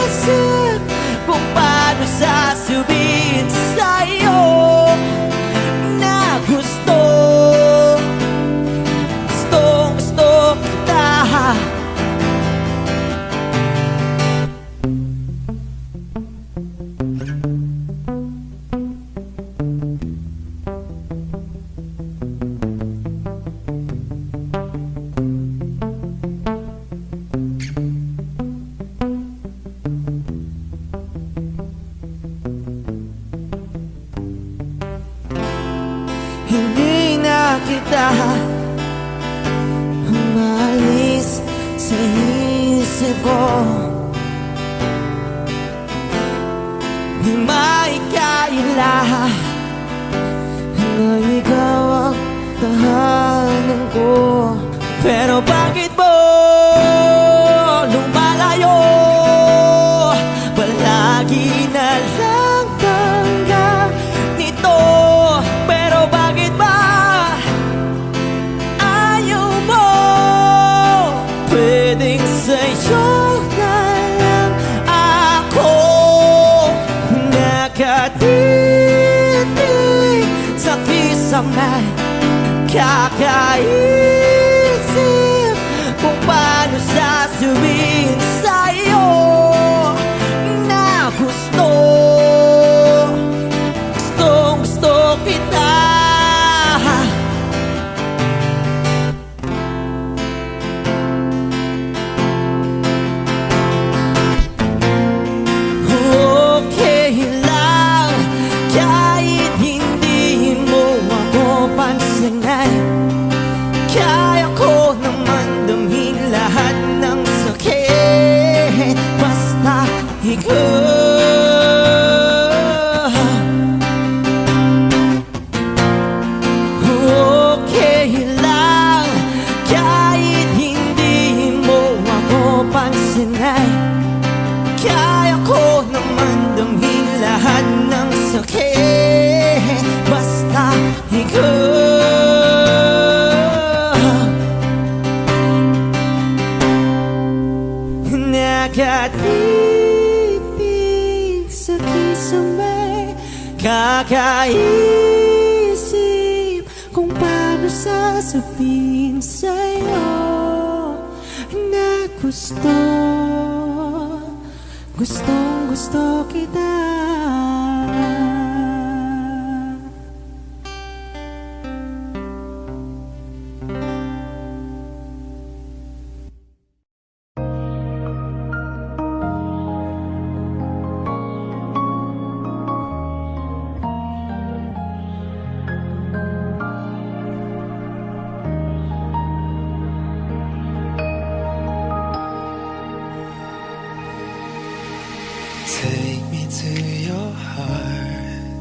kita. Umalis sa isip ko, di maikaila na ikaw ang tahanan ko. Pero bakit mo lumalayo? Palagi na lang hanggang nito. Pero bakit ba ayaw mo? Pwedeng sa'yo na lang ako nakatitig sa kisame. Kakaisip kung paano sasabihin sa'yo na gusto kita. Okay lang kahit hindi mo ako pansinin. Kaya ko naman damhin lahat ng sakit basta ikaw. Okay lang kahit hindi mo ako pansinin. Kaya ko naman damhin lahat ng sakit basta ikaw. Nakatipid sa kisame, kakaisip kung paano sasabihin sa'yo na gustong kita. Take me to your heart,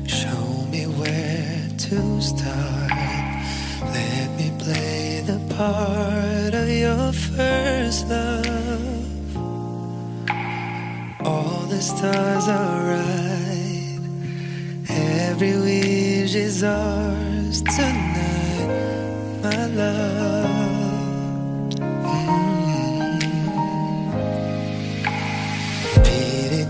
show me where to start. Let me play the part of your first love. All the stars are right, every wish is ours tonight, my love.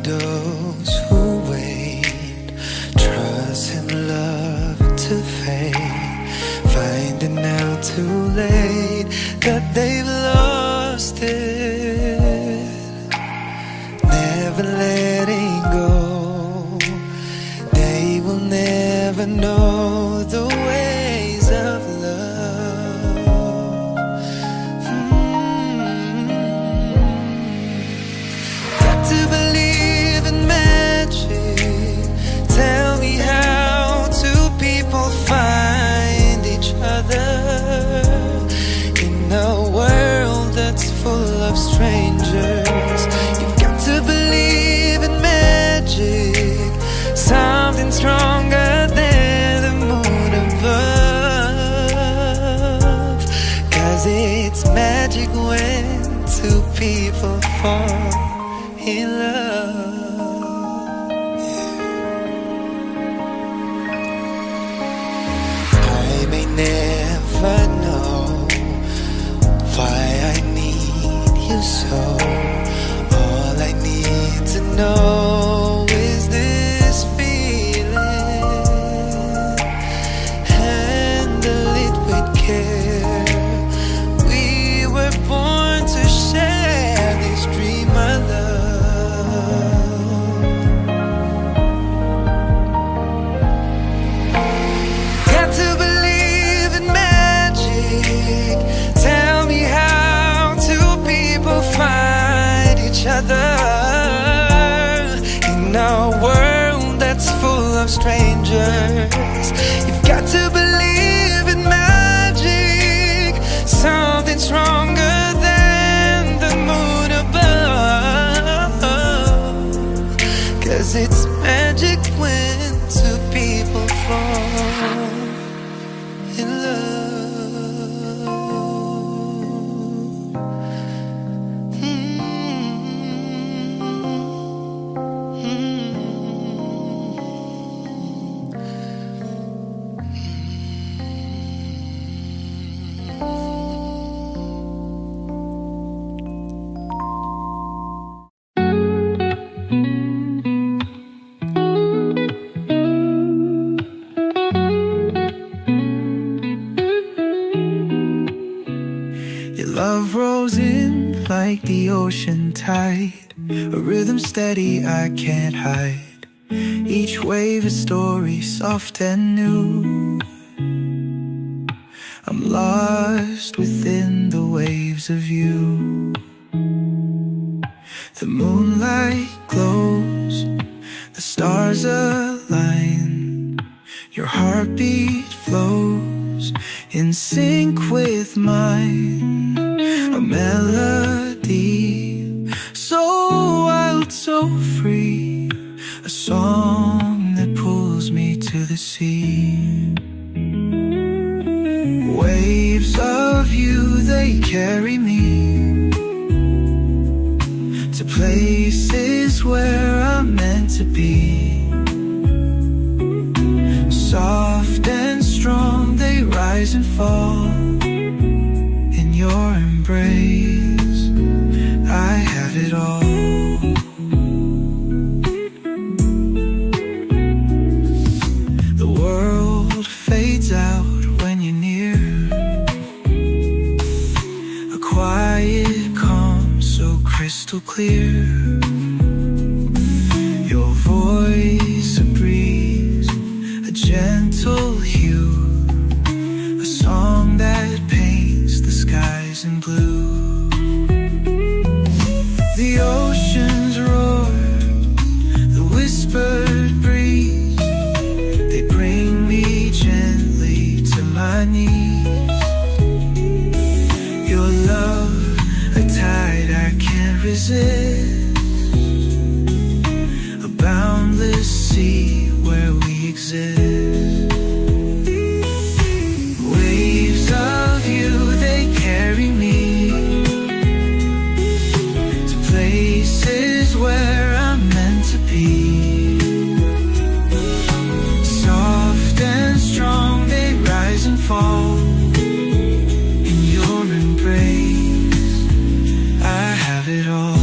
Those who wait, trust and love to fade, finding out too late that they've lost it, never letting go. They will never know the ways of love. Got to believe. Tell me how two people find each other in a world that's full of strangers. You've got to believe in magic, something stronger than the moon above. 'Cause it's magic when two people fall in love. Never know why I need you so. All I need to know is this feeling. Handle it with care. We were born to share this dream, my love. Got to believe in magic. Tell me how two people find 'cause it's magic when two people fall in love. Love rolls in like the ocean tide, a rhythm steady I can't hide. Each wave a story soft and new. I'm lost within the waves of you. The moonlight glows, the stars align, your heartbeat flows in sync with mine. A melody so wild, so free, a song that pulls me to the sea. Waves of you, they carry me to places where I'm meant to be. Soft and strong, they rise and fall in your embrace. I have it all. The world fades out when you're near. A quiet calm so crystal clear. Your voice a breeze, a gentle hue, a song that paints the skies in blue. The oceans roar, the whispered breeze, they bring me gently to my knees. Your love, a tide I can't resist, a boundless sea where we exist. Waves of you, they carry me to places where I'm meant to be. Soft and strong, they rise and fall in your embrace. I have it all.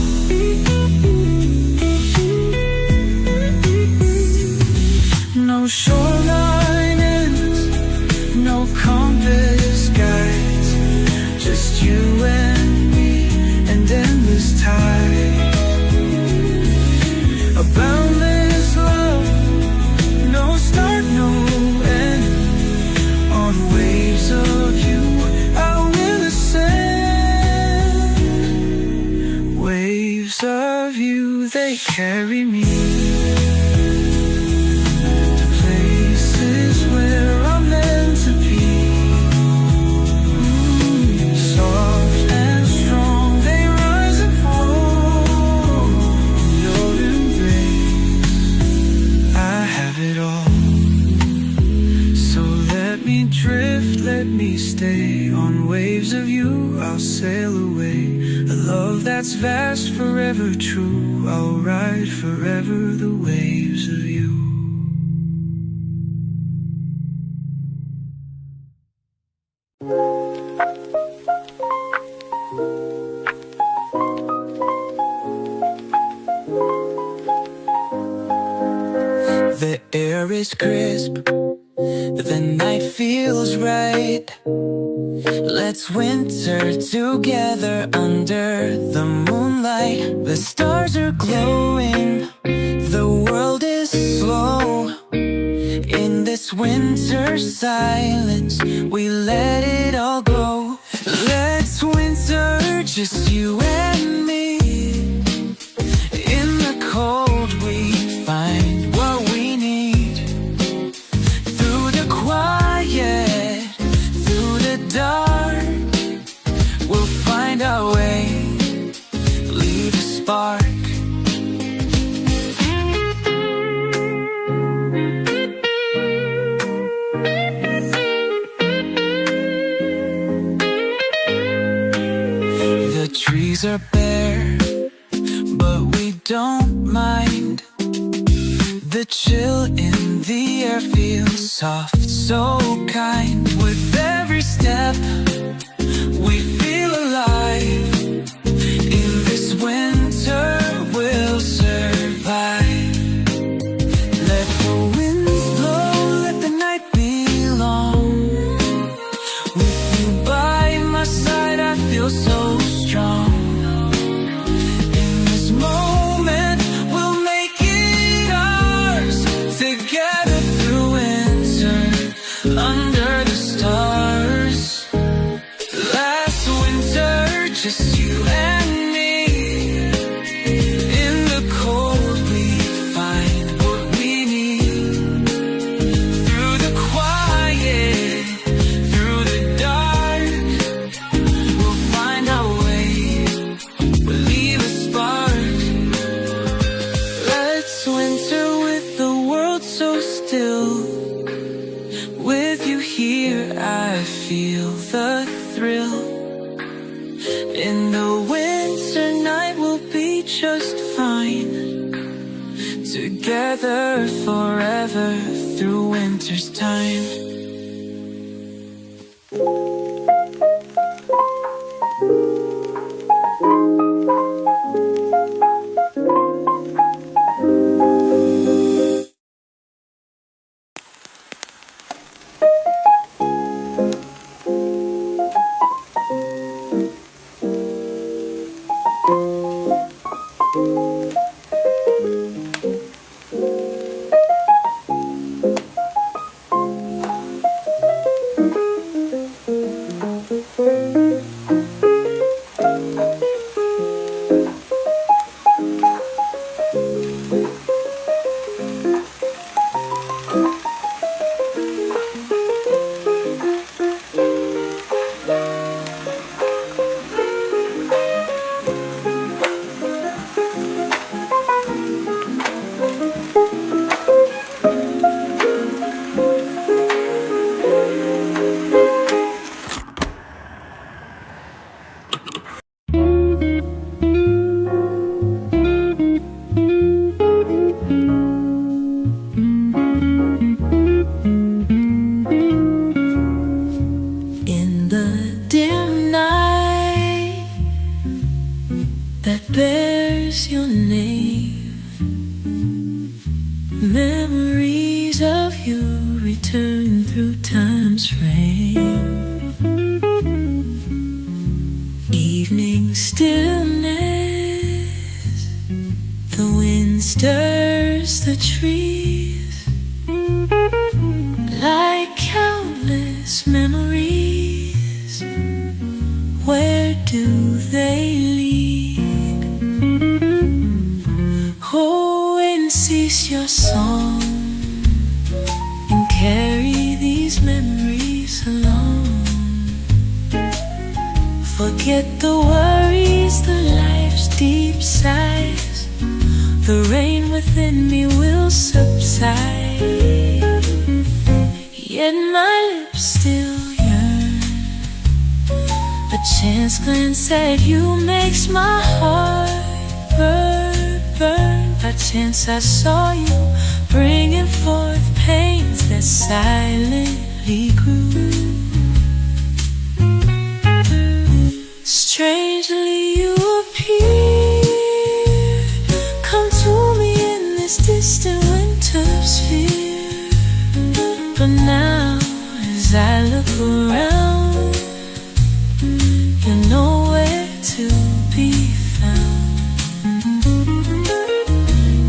No shoreline ends, no compass guides, just you and me and endless tide. A boundless love, no start, no end. On waves of you, I will ascend. Waves of you, they carry me to places where I'm meant to be. Soft and strong, they rise and fall in your embrace. I have it all. So let me drift, let me stay. On waves of you, I'll sail away. A love that's vast, forever true. I'll ride forever the waves of you. The air is crisp, the night feels right. Let's winter together under the moonlight. The stars are glowing, the world is slow. In this winter silence, we let it all go. Let's winter, just you and me. In the cold we find what we need. Through the quiet, through the dark, we'll find our way, leave a spark. are bare, but we don't mind. The chill in the air feels soft, so kind. With every step, we feel alive. In this winter, we'll survive. Let the winds blow, let the night be long. With you by my side, I feel so strong. In this moment, we'll make it ours. Together through winter, under the stars. Last winter, just you and me. In the cold, we find what we need. Through the quiet, through the dark, we'll find our way. We'll leave a spark. Let's winter with the world so still. With you here, I feel the thrill. In the winter night, we'll be just fine. Together forever through winter's time. In the dim night that bears your name, memories of you return through time's frame. Evening stillness, the wind stirs the trees like countless memories. Where do they lead? Oh, and cease your song and carry these memories along. Forget the worries, the life's deep sighs. The rain within me will subside. Yet my lips still yearn. A chance glance at you makes my heart burn, burn. By chance I saw you bringing forth pains that silently grew. Strangely you appear, come to me in this distant winter sphere. But now as I look around, you're nowhere to be found.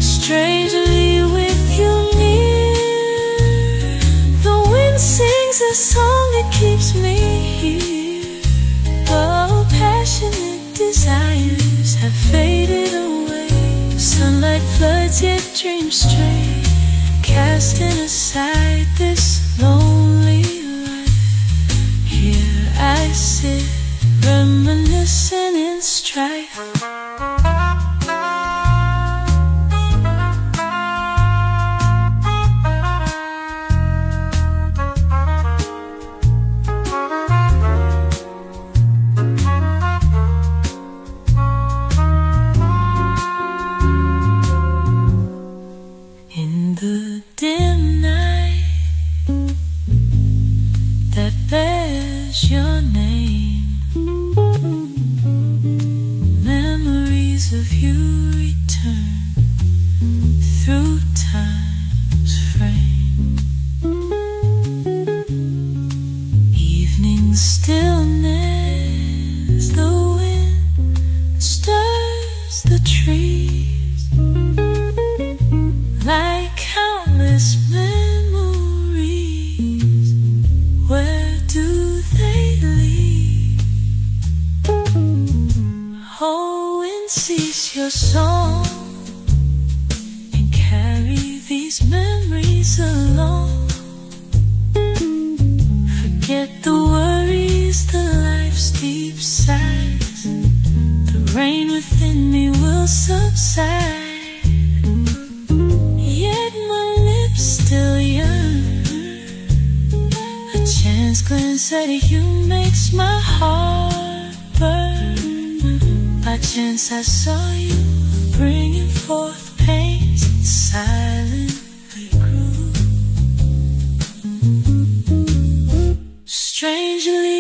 Strangely with you near, the wind sings a song that keeps me here. Oh, passionate desires have faded away. Sunlight floods yet dreams stray, casting aside this lonely life. Here I sit, reminiscing in strife. through time's frame. Evening stillness, the wind stirs the trees like countless memories. Where do they lead? Oh, and cease your song and carry these memories along. Forget the worries, the life's deep sighs. The rain within me will subside. Yet my lips still yearn. A chance glance at you makes my heart burn. By chance I saw you bringing forth pains and silently grew. Strangely